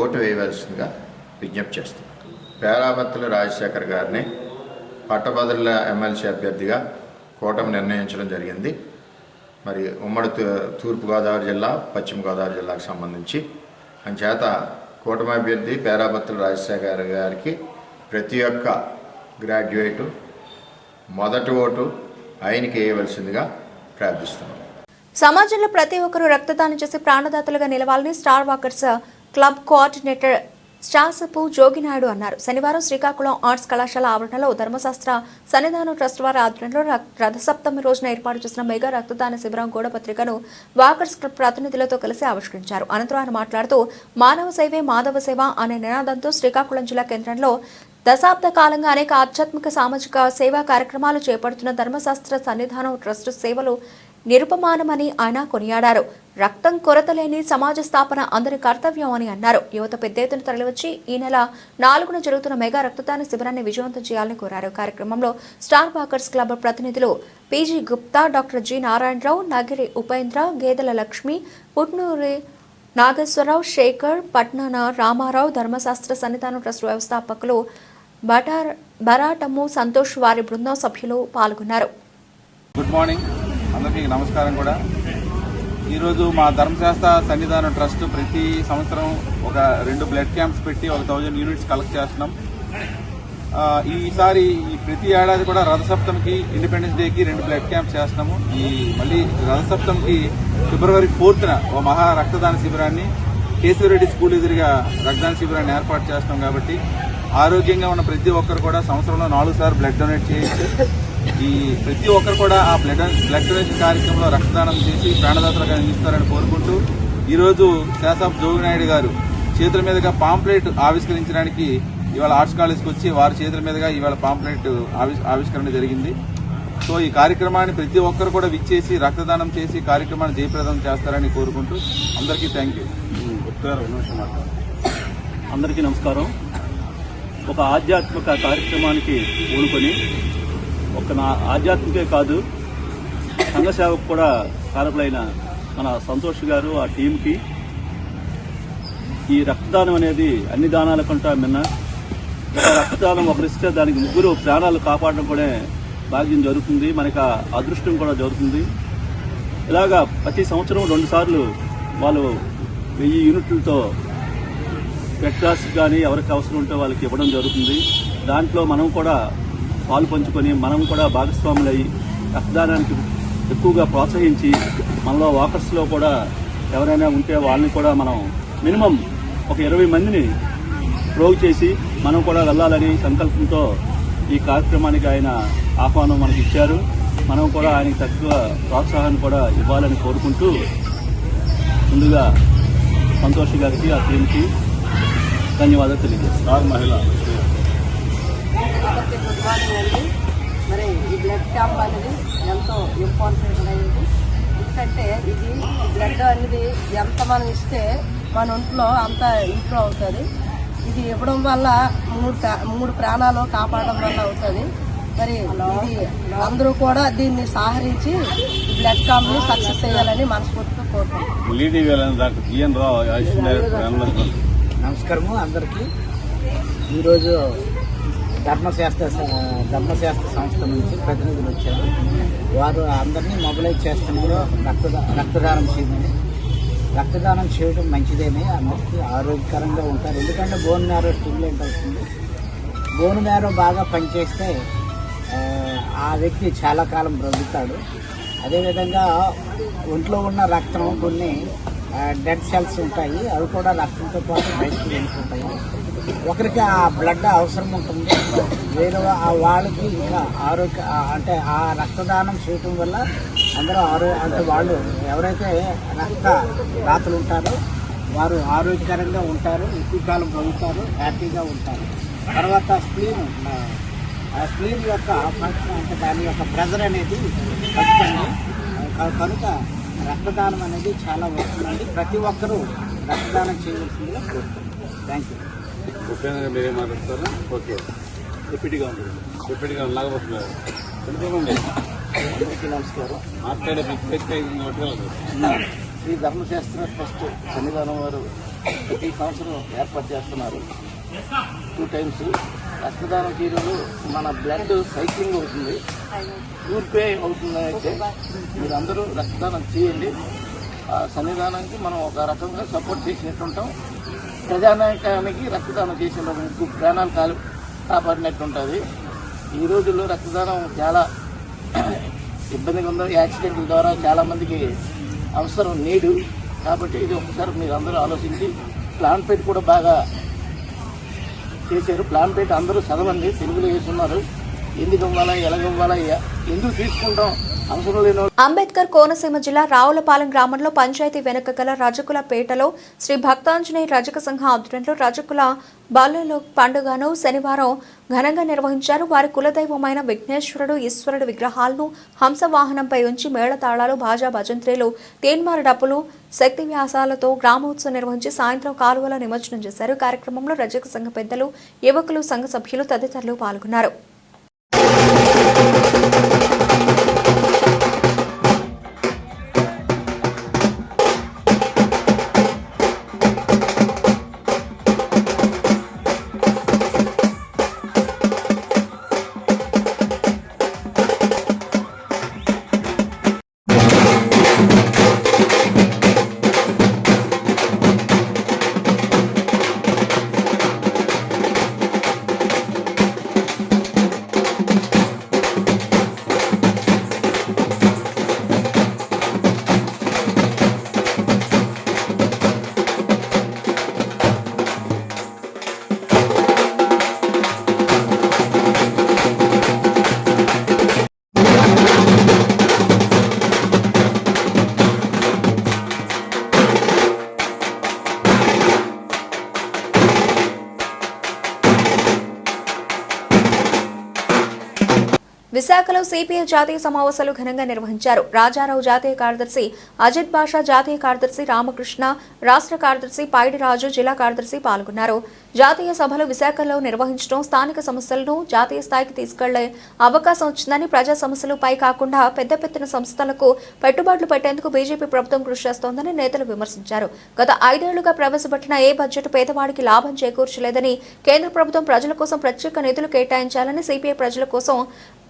ఓటు వేయవలసిందిగా విజ్ఞప్తి చేస్తున్నారు. పేరాబత్తుల రాజశేఖర్ గారిని పట్టభద్రుల ఎమ్మెల్సీ అభ్యర్థిగా కూటమి నిర్ణయించడం జరిగింది. మరి ఉమ్మడి తూర్పుగోదావరి జిల్లా, పశ్చిమ గోదావరి జిల్లాకు సంబంధించి అంచేత కూటమి అభ్యర్థి పేరాబత్తుల రాజశేఖర్ గారికి ప్రతి ఒక్క గ్రాడ్యుయేటు మొదటి ఓటు ఆయనకి వేయవలసిందిగా ప్రార్థిస్తున్నాం. సమాజంలో ప్రతి ఒక్కరూ రక్తదానం చేసి ప్రాణదాతలుగా నిలవాలని star walkers club coordinator శాసపు Jogi Naidu అన్నారు. శనివారం శ్రీకాకుళం ఆర్ట్స్ కళాశాల ఆవరణలో ధర్మశాస్త్ర సన్నిధానం ట్రస్ట్ వారి ఆధ్వర్యంలో రథసప్తమి రోజున ఏర్పాటు చేసిన మెగా రక్తదాన శిబిరం గోడ పత్రికను వాకర్స్ క్లబ్ ప్రతినిధులతో కలిసి ఆవిష్కరించారు. అనంతరం ఆయన మాట్లాడుతూ మానవ సేవే మాధవ సేవ అనే నినాదంతో శ్రీకాకుళం జిల్లా కేంద్రంలో దశాబ్ద కాలంగా అనేక ఆధ్యాత్మిక సామాజిక సేవా కార్యక్రమాలు చేపడుతున్న ధర్మశాస్త్ర సన్నిధానం ట్రస్ట్ సేవలు నిరుపమానమని ఆయన కొనియాడారు. రక్తం కొరత లేని సమాజ స్థాపన అందరి కర్తవ్యం అని అన్నారు. యువత పెద్ద ఎత్తున తరలివచ్చి ఈ నెల 4న జరుగుతున్న మెగా రక్తదాన శిబిరాన్ని విజయవంతం చేయాలని కోరారు. కార్యక్రమంలో స్టార్ వాకర్స్ క్లబ్ ప్రతినిధులు PG Gupta, doctor G Narayanarao, Nagiri Upendra, Gedela Lakshmi, Putnuri Nageswararao, Shekhar, పట్నాన Ramarao, ధర్మశాస్త్ర సన్నిధానం ట్రస్ట్ వ్యవస్థాపకులు బరాటము సంతోష్, వారి బృందం సభ్యులు పాల్గొన్నారు. గుడ్ మార్నింగ్ అందరికీ నమస్కారం. కూడా ఈరోజు మా ధర్మశాస్త్ర సన్నిధానం ట్రస్ట్ ప్రతి సంవత్సరం ఒక 2 బ్లడ్ క్యాంప్స్ పెట్టి 1000 యూనిట్స్ కలెక్ట్ చేస్తున్నాం. ఈసారి ప్రతి ఏడాది కూడా రథసప్తమికి, ఇండిపెండెన్స్ డేకి 2 బ్లడ్ క్యాంప్స్ చేస్తున్నాము. మళ్ళీ రథసప్తమికి ఫిబ్రవరి 4న ఓ మహా రక్తదాన శిబిరాన్ని కేశవరెడ్డి స్కూల్ ఎదురుగా రక్తదాన శిబిరాన్ని ఏర్పాటు చేస్తున్నాం. కాబట్టి ఆరోగ్యంగా ఉన్న ప్రతి ఒక్కరు కూడా సంవత్సరంలో 4 సార్లు బ్లడ్ డొనేట్ చేయొచ్చు. ఈ ప్రతి ఒక్కరు కూడా ఆ బ్లడ్ డొనేషన్ కార్యక్రమంలో రక్తదానం చేసి ప్రాణదాతలుగా నిలుస్తారని కోరుకుంటూ ఈరోజు శాసప్ జోగినాయుడు గారు చేతుల మీదుగా పాంప్లెట్ ఆవిష్కరించడానికి ఇవాళ ఆర్ట్స్ కాలేజ్కి వచ్చి వారి చేతుల మీదుగా ఇవాళ పాంప్లెట్ ఆవిష్కరణ జరిగింది. సో ఈ కార్యక్రమాన్ని ప్రతి ఒక్కరు కూడా విచ్చేసి రక్తదానం చేసి కార్యక్రమాన్ని జయప్రదం చేస్తారని కోరుకుంటూ అందరికీ థ్యాంక్ యూ. అందరికీ నమస్కారం. ఒక ఆధ్యాత్మిక కార్యక్రమానికి పూనుకొని ఒక ఆధ్యాత్మికే కాదు సంఘ సేవకు కూడా కారకులైన మన సంతోష్ గారు, ఆ టీంకి ఈ రక్తదానం అనేది అన్ని దానాల కంటే మిన్న. ఒక రక్తదానం ఒకరిస్తే దానికి 3 ప్రాణాలు కాపాడడం కూడా భాగ్యం జరుగుతుంది, మనకి అదృష్టం కూడా జరుగుతుంది. ఇలాగా ప్రతి సంవత్సరం 2 సార్లు వాళ్ళు 1000 యూనిట్లతో రెడ్ క్రాస్ కానీ ఎవరికి అవసరం ఉంటే వాళ్ళకి ఇవ్వడం జరుగుతుంది. దాంట్లో మనం కూడా పాలు పంచుకొని మనం కూడా భాగస్వాములయ్యి రక్తదానానికి ఎక్కువగా ప్రోత్సహించి మనలో వాకర్స్లో కూడా ఎవరైనా ఉంటే వాళ్ళని కూడా మనం మినిమం ఒక 20 మందిని ప్రోగ్ చేసి మనం కూడా వెళ్ళాలని సంకల్పంతో ఈ కార్యక్రమానికి ఆయన ఆహ్వానం మనకి ఇచ్చారు. మనం కూడా ఆయనకి తక్కువ ప్రోత్సాహాన్ని కూడా ఇవ్వాలని కోరుకుంటూ ముందుగా సంతోష్ గారికి, ఆ టీంకి ధన్యవాదాలు తెలియజేస్తాను. అందరికీ గుడ్ మార్నింగ్ అండి. మరి ఈ బ్లడ్ క్యాంప్ అనేది ఎంతో ఇంపార్టెంట్ అయింది. ఎందుకంటే ఇది బ్లడ్ అనేది ఎంత మనం ఇస్తే మన ఒంట్లో అంత ఇంప్రూవ్ అవుతుంది. ఇది ఇవ్వడం వల్ల 3 ప్రాణాలు కాపాడడం వల్ల అవుతుంది. మరి ఇది అందరూ కూడా దీన్ని సహకరించి బ్లడ్ క్యాంప్ ని సక్సెస్ చేయాలని మనస్ఫూర్తిగా కోరుకుంటున్నాం. నమస్కారము అందరికీ. ఈరోజు ధర్మశాస్త్ర సంస్థ నుంచి ప్రతినిధులు వచ్చారు. వారు అందరినీ మొబిలైజ్ చేస్తున్నారు. రక్తదానం చేయమని. రక్తదానం చేయడం మంచిదేనే, అందరికీ ఆరోగ్యకరంగా ఉంటారు. ఎందుకంటే బోన్ మ్యారో స్టిమ్యులేట్ అవుతుంది. బోన్ మ్యారో బాగా పనిచేస్తే ఆ వ్యక్తి చాలా కాలం బ్రతుకుతాడు. అదేవిధంగా ఒంట్లో ఉన్న రక్తం కొన్ని డెడ్ సెల్స్ ఉంటాయి, అవి కూడా రక్తంతో పాటు బయటకు వెళ్ళిపోతాయి. ఒకరికి ఆ బ్లడ్ అవసరం ఉంటుంది, వేరే వాళ్ళకి ఇంకా ఆరోగ్య అంటే ఆ రక్తదానం చేయటం వల్ల అందరూ అంటే వాళ్ళు ఎవరైతే రక్త దాతలు ఉంటారో వారు ఆరోగ్యకరంగా ఉంటారు, ఎక్కువ కాలం బ్రతుకుతారు, హ్యాపీగా ఉంటారు. తర్వాత స్ప్లీన్ యొక్క ఫంక్షన్ అంటే దాని యొక్క ప్రెజర్ అనేది తగ్గుతుంది. కనుక రక్తదానం అనేది చాలా వస్తుందండి. ప్రతి ఒక్కరూ రక్తదానం చేయవలసిందిగా కోరుతున్నాను. Thank you. ముఖ్యంగా మీరేం మాట్లాడతారా? ఓకే, డిప్యూటీగా ఉంటుంది నాగభూషణ్ తెలుసుకోండి. అందరికీ నమస్కారం. మాట్లాడే శ్రీ ధర్మశాస్త్ర ట్రస్ట్ సన్నిధానం వారు ప్రతి సంవత్సరం ఏర్పాటు చేస్తున్నారు. 2 times రక్తదానం చేయడంలో మన బ్లడ్ సైక్లింగ్ అవుతుంది, ప్యూరిఫై అవుతుంది. అయితే మీరందరూ రక్తదానం చేయండి. ఆ సన్నిధానానికి మనం ఒక రకంగా సపోర్ట్ చేసినట్టు ఉంటాం. ప్రజానాయకానికి రక్తదానం చేసిన ముగ్గురు ప్రాణాలు కాపాడినట్టు ఉంటుంది. ఈ రోజుల్లో రక్తదానం చాలా ఇబ్బందిగా ఉంది. యాక్సిడెంట్ల ద్వారా చాలామందికి అవసరం నీడు. కాబట్టి ఇది ఒకసారి మీరు అందరూ ఆలోచించి ప్లాన్ పెట్టి కూడా బాగా చేశారు. ప్లాన్ పెట్టి అందరూ చదవండి, తెలుగులో వేస్తున్నారు. ఎందుకు ఇవ్వాలా, ఎలాగివ్వాలా, ఎందుకు తీసుకుంటాం అవసరం లేని. అంబేద్కర్ కోనసీమ జిల్లా రావులపాలెం గ్రామంలో పంచాయతీ వెనుక గల రజకుల పేటలో శ్రీ భక్తాంజనేయ రజక సంఘ ఆధ్వర్యంలో రజకుల బాలలో పండుగను శనివారం ఘనంగా నిర్వహించారు. వారి కులదైవమైన విఘ్నేశ్వరుడు, ఈశ్వరుడు విగ్రహాలను హంసవాహనంపై ఉంచి మేళతాళాలు, బాజా భజంత్రీలు, తీన్మార్ డప్పులు, శక్తి వ్యాసాలతో గ్రామోత్సవం నిర్వహించి సాయంత్రం కాలువలో నిమజ్జనం చేశారు. కార్యక్రమంలో రజక సంఘ పెద్దలు, యువకులు, సంఘ సభ్యులు తదితరులు పాల్గొన్నారు. విశాఖలో సిపిఐ జాతీయ సమావేశాలు ఘనంగా నిర్వహించారు. రాజారావు జాతీయ కార్యదర్శి, అజిత్ బాషా జాతీయ కార్యదర్శి, రామకృష్ణ రాష్ట్ర కార్యదర్శి, పైడి రాజు జిల్లా కార్యదర్శి పాల్గొన్నారు. జాతీయ సభలు విశాఖలో నిర్వహించడం స్థానిక సమస్యలను జాతీయ స్థాయికి తీసుకెళ్లే అవకాశం వచ్చిందని, ప్రజా సమస్యలపై కాకుండా పెద్ద పెద్ద సంస్థలకు పెట్టుబడులు పెట్టేందుకు బీజేపీ ప్రభుత్వం కృషి చేస్తోందని నేతలు విమర్శించారు. గత 5 ఏళ్లుగా ప్రవేశపెట్టిన ఏ బడ్జెట్ పేదవాడికి లాభం చేకూర్చలేదని, కేంద్ర ప్రభుత్వం ప్రజల కోసం ప్రత్యేక నిధులు కేటాయించాలని, సిపిఐ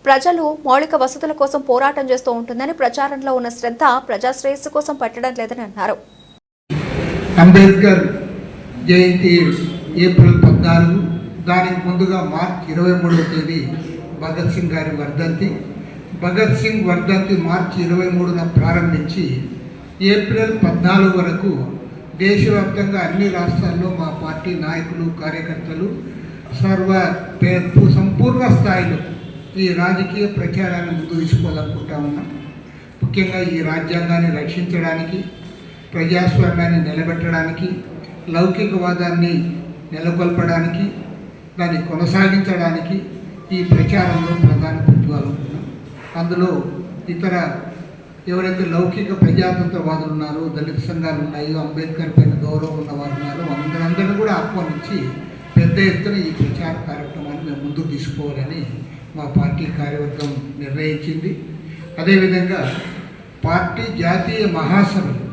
ప్రజలు మౌలిక వసతుల కోసం పోరాటం చేస్తూ ఉంటుందని, ప్రచారంలో ఉన్న శ్రద్ధ ప్రజాశ్రేయస్సు కోసం పెట్టడం లేదని అన్నారు. అంబేద్కర్ జయంతి ఏప్రిల్ 14, దానికి ముందుగా మార్చి 23వ తేదీ భగత్ సింగ్ గారి వర్ధంతి. భగత్ సింగ్ వర్ధంతి మార్చి 23న ప్రారంభించి ఏప్రిల్ 14 వరకు దేశవ్యాప్తంగా అన్ని రాష్ట్రాల్లో మా పార్టీ నాయకులు, కార్యకర్తలు సంపూర్ణ స్థాయిలో ఈ రాజకీయ ప్రచారాన్ని ముందు తీసుకోవాలనుకుంటా ఉన్నాం. ముఖ్యంగా ఈ రాజ్యాంగాన్ని రక్షించడానికి, ప్రజాస్వామ్యాన్ని నిలబెట్టడానికి, లౌకికవాదాన్ని నెలకొల్పడానికి, దాన్ని కొనసాగించడానికి ఈ ప్రచారంలో ప్రధాన పెట్టుకోవాలనుకున్నాం. అందులో ఇతర ఎవరైతే లౌకిక ప్రజాతంత్రవాదులు ఉన్నారో, దళిత సంఘాలు ఉన్నాయో, అంబేద్కర్ పైన గౌరవం ఉన్నవారు ఉన్నారో అందరినీ కూడా ఆహ్వానించి పెద్ద ఎత్తున ఈ ప్రచార కార్యక్రమాన్ని మేము ముందుకు తీసుకోవాలని మా పార్టీ కార్యవర్గం నిర్ణయించింది. అదేవిధంగా పార్టీ జాతీయ మహాసభలు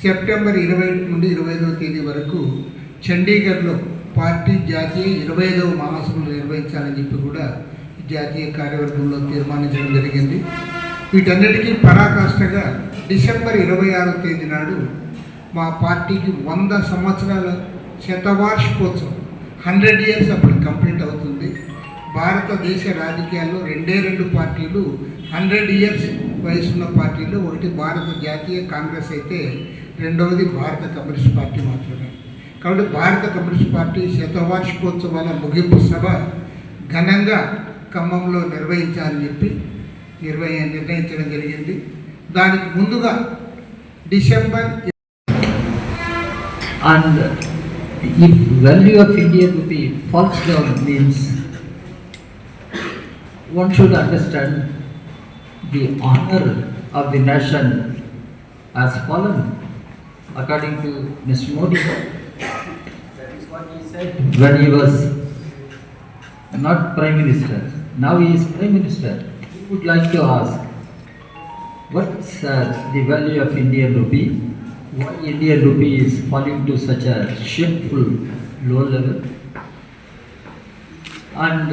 సెప్టెంబర్ 20 నుండి 25వ తేదీ వరకు చండీగఢ్లో పార్టీ జాతీయ 25వ మహాసభలు నిర్వహించాలని చెప్పి కూడా జాతీయ కార్యవర్గంలో తీర్మానించడం జరిగింది. వీటన్నిటికీ పరాకాష్ఠగా డిసెంబర్ 26వ తేదీ నాడు మా పార్టీకి 100 సంవత్సరాల శతవార్షికోత్సవం 100 ఇయర్స్ అప్పుడు కంప్లీట్ అవుతుంది. భారతదేశ రాజకీయాల్లో రెండు పార్టీలు 100 ఇయర్స్ వయసున్న పార్టీలు, ఒకటి భారత జాతీయ కాంగ్రెస్ అయితే రెండవది భారత కమ్యూనిస్ట్ పార్టీ మాత్రమే. కాబట్టి భారత కమ్యూనిస్ట్ పార్టీ శతవార్షికోత్సవాల ముగింపు సభ ఘనంగా ఖమ్మంలో నిర్వహించాలని చెప్పి నిర్ణయించడం జరిగింది. దానికి ముందుగా December and if value of Indian rupee falls down means one should understand the honor of the nation has fallen according to Mr. Modi. That is what he said when he was not Prime Minister. Now he is Prime Minister. He would like to ask, what's the value of Indian rupee? Why Indian rupee is falling to such a shameful low level? And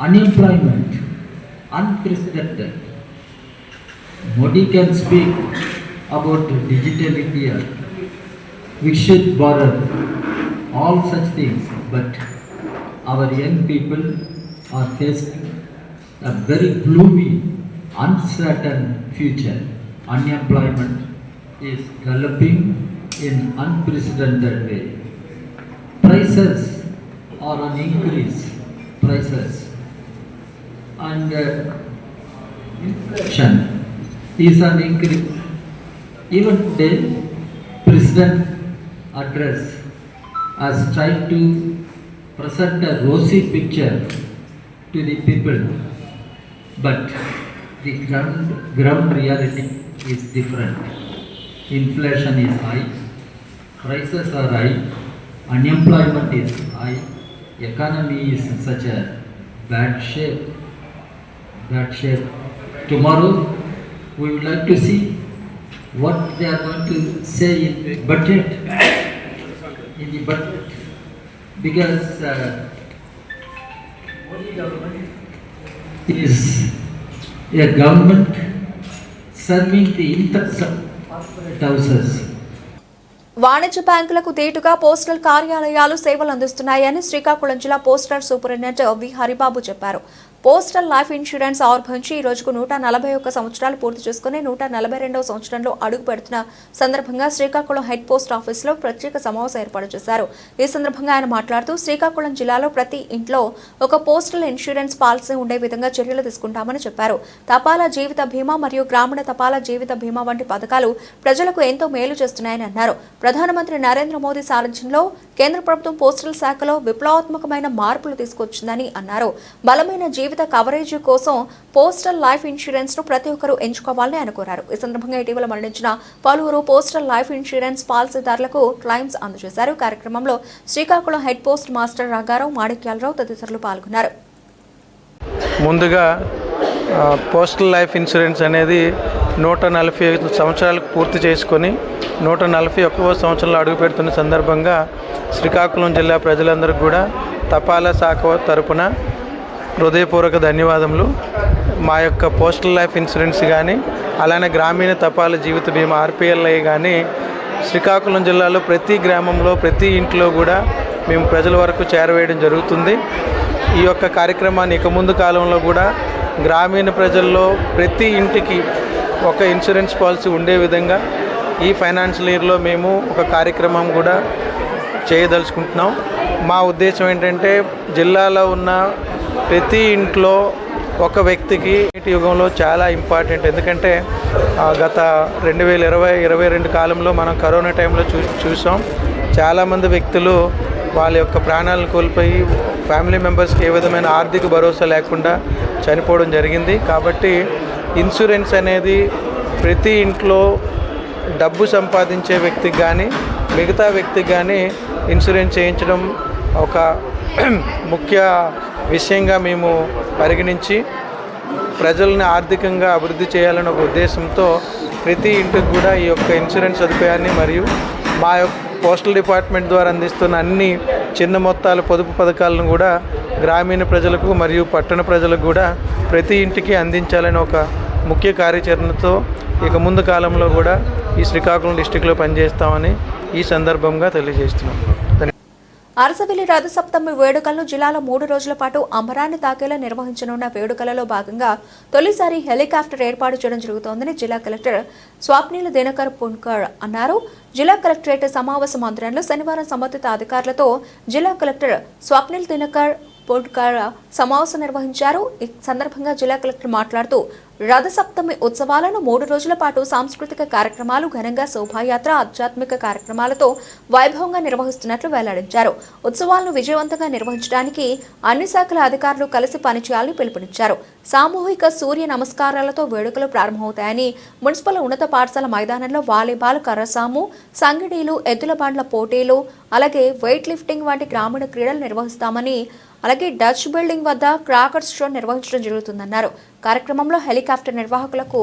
unemployment, unprecedented. Modi can speak about digital India. We should borrow all such things, but our young people are facing a very gloomy, uncertain future. Unemployment is galloping in unprecedented way. Prices are on increase, and inflation is on increase. Even today, President address has tried to present a rosy picture to the people, but the ground reality is different. Inflation is high, prices are high, unemployment is high, economy is in such a bad shape. Tomorrow we would like to see what they are going to say in the budget, because Modi government is a government serving the interests of corporate houses. వాణిజ్య బ్యాంకులకు దీటుగా postal కార్యాలయాలు సేవలు అందిస్తున్నాయని శ్రీకాకుళం జిల్లా postal superintendent వి హరిబాబు చెప్పారు. Postal life insurance ఆర్భంచి ఈ రోజుకు 141 సంవత్సరాలు పూర్తి చేసుకుని 142వ సంవత్సరంలో అడుగు పెడుతున్న సందర్భంగా శ్రీకాకుళం హెడ్ పోస్ట్ ఆఫీసులో ప్రత్యేక సమావేశం ఏర్పాటు చేశారు. ఈ సందర్భంగా ఆయన మాట్లాడుతూ శ్రీకాకుళం జిల్లాలో ప్రతి ఇంట్లో ఒక పోస్టల్ ఇన్సూరెన్స్ పాలసీ ఉండే విధంగా చర్యలు తీసుకుంటామని చెప్పారు. తపాలా జీవిత బీమా మరియు గ్రామీణ తపాలా జీవిత బీమా వంటి పథకాలు ప్రజలకు ఎంతో మేలు చేస్తున్నాయని అన్నారు. ప్రధానమంత్రి నరేంద్ర మోదీ సారథ్యంలో కేంద్ర ప్రభుత్వం పోస్టల్ శాఖలో విప్లవాత్మకమైన మార్పులు తీసుకొచ్చిందని అన్నారు. బలమైన జీవిత కవరేజ్ కోసం పోస్టల్ లైఫ్ ఇన్సూరెన్స్ ను ప్రతి ఒక్కరూ ఎంచుకోవాలని ఆయన కోరారు. ఈ సందర్భంగా ఇటీవల మరణించిన పలువురు పోస్టల్ లైఫ్ ఇన్సూరెన్స్ పాలసీదారులకు క్లైమ్స్ అందజేశారు. కార్యక్రమంలో Srikakulam head post master Ragarao, Manikyalarao తదితరులు పాల్గొన్నారు. ముందుగా పోస్టల్ లైఫ్ ఇన్సూరెన్స్ అనేది 145 సంవత్సరాలకు పూర్తి చేసుకొని 141వ సంవత్సరంలో అడుగు పెడుతున్న సందర్భంగా శ్రీకాకుళం జిల్లా ప్రజలందరికీ కూడా తపాలా శాఖ తరపున హృదయపూర్వక ధన్యవాదములు. మా యొక్క పోస్టల్ లైఫ్ ఇన్సూరెన్స్ కానీ అలానే గ్రామీణ తపాలా జీవిత బీమా RPLI కానీ శ్రీకాకుళం జిల్లాలో ప్రతి గ్రామంలో ప్రతి ఇంట్లో కూడా మేము ప్రజల వరకు చేరవేయడం జరుగుతుంది. ఈ యొక్క కార్యక్రమాన్ని ఇక ముందు కాలంలో కూడా గ్రామీణ ప్రజల్లో ప్రతి ఇంటికి ఒక ఇన్సూరెన్స్ పాలసీ ఉండే విధంగా ఈ ఫైనాన్షియల్ ఇయర్లో మేము ఒక కార్యక్రమం కూడా చేయదలుచుకుంటున్నాం. మా ఉద్దేశం ఏంటంటే జిల్లాలో ఉన్న ప్రతి ఇంట్లో ఒక వ్యక్తికి యుగంలో చాలా ఇంపార్టెంట్. ఎందుకంటే గత 2020-22 కాలంలో మనం కరోనా టైంలో చూసాం. చాలామంది వ్యక్తులు వాళ్ళ యొక్క ప్రాణాలను కోల్పోయి ఫ్యామిలీ మెంబర్స్కి ఏ విధమైన ఆర్థిక భరోసా లేకుండా చనిపోవడం జరిగింది. కాబట్టి ఇన్సూరెన్స్ అనేది ప్రతి ఇంట్లో డబ్బు సంపాదించే వ్యక్తికి కానీ మిగతా వ్యక్తికి కానీ ఇన్సూరెన్స్ చేయించడం ఒక ముఖ్య విషయంగా మేము పరిగణించి ప్రజల్ని ఆర్థికంగా అభివృద్ధి చేయాలనే ఒక ఉద్దేశంతో ప్రతి ఇంటికి కూడా ఈ యొక్క ఇన్సూరెన్స్ సదుపాయాన్ని మరియు పోస్టల్ డిపార్ట్మెంట్ ద్వారా అందిస్తున్న అన్ని చిన్న మొత్తాల పొదుపు పథకాలను కూడా గ్రామీణ ప్రజలకు మరియు పట్టణ ప్రజలకు కూడా ప్రతి ఇంటికి అందించాలని ఒక ముఖ్య కార్యాచరణతో ఇక ముందు కాలంలో కూడా ఈ శ్రీకాకుళం డిస్టిక్లో పనిచేస్తామని ఈ సందర్భంగా తెలియజేస్తున్నాం. అరసవిల్లి రథసప్తమి వేడుకలను జిల్లాలో 3 రోజుల పాటు అంబరాన్ని తాకేలా నిర్వహించనున్న వేడుకలలో భాగంగా తొలిసారి హెలికాప్టర్ ఏర్పాటు చేయడం జరుగుతోందని జిల్లా కలెక్టర్ స్వప్నిల్ దినకర్ పున్కర్ అన్నారు. జిల్లా కలెక్టరేట్ సమావేశ మందిరంలో శనివారం సంబంధిత అధికారులతో జిల్లా కలెక్టర్ స్వప్నిల్ దినకర్ పున్కర్ సమావేశం నిర్వహించారు. ఈ సందర్భంగా జిల్లా కలెక్టర్ మాట్లాడుతూ రథసప్తమి ఉత్సవాలను 3 రోజుల పాటు సాంస్కృతిక కార్యక్రమాలు, ఘనంగా శోభాయాత్ర, ఆధ్యాత్మిక కార్యక్రమాలతో వైభవంగా నిర్వహిస్తున్నట్లు వెల్లడించారు. ఉత్సవాలను విజయవంతంగా నిర్వహించడానికి అన్ని శాఖల అధికారులు కలిసి పనిచేయాలని పిలుపునిచ్చారు. సామూహిక సూర్య నమస్కారాలతో వేడుకలు ప్రారంభమవుతాయని, మున్సిపల్ ఉన్నత పాఠశాల మైదానంలో వాలీబాల్, కర్రసాము, సంగిడీలు, ఎద్దుల బండ్ల పోటీలు, అలాగే వెయిట్ లిఫ్టింగ్ వంటి గ్రామీణ క్రీడలు నిర్వహిస్తామని, అలాగే డచ్ బిల్డింగ్ వద్ద క్రాకర్స్ షో నిర్వహించడం జరుగుతుందన్నారు. కార్యక్రమంలో హెలికాప్టర్ నిర్వాహకులకు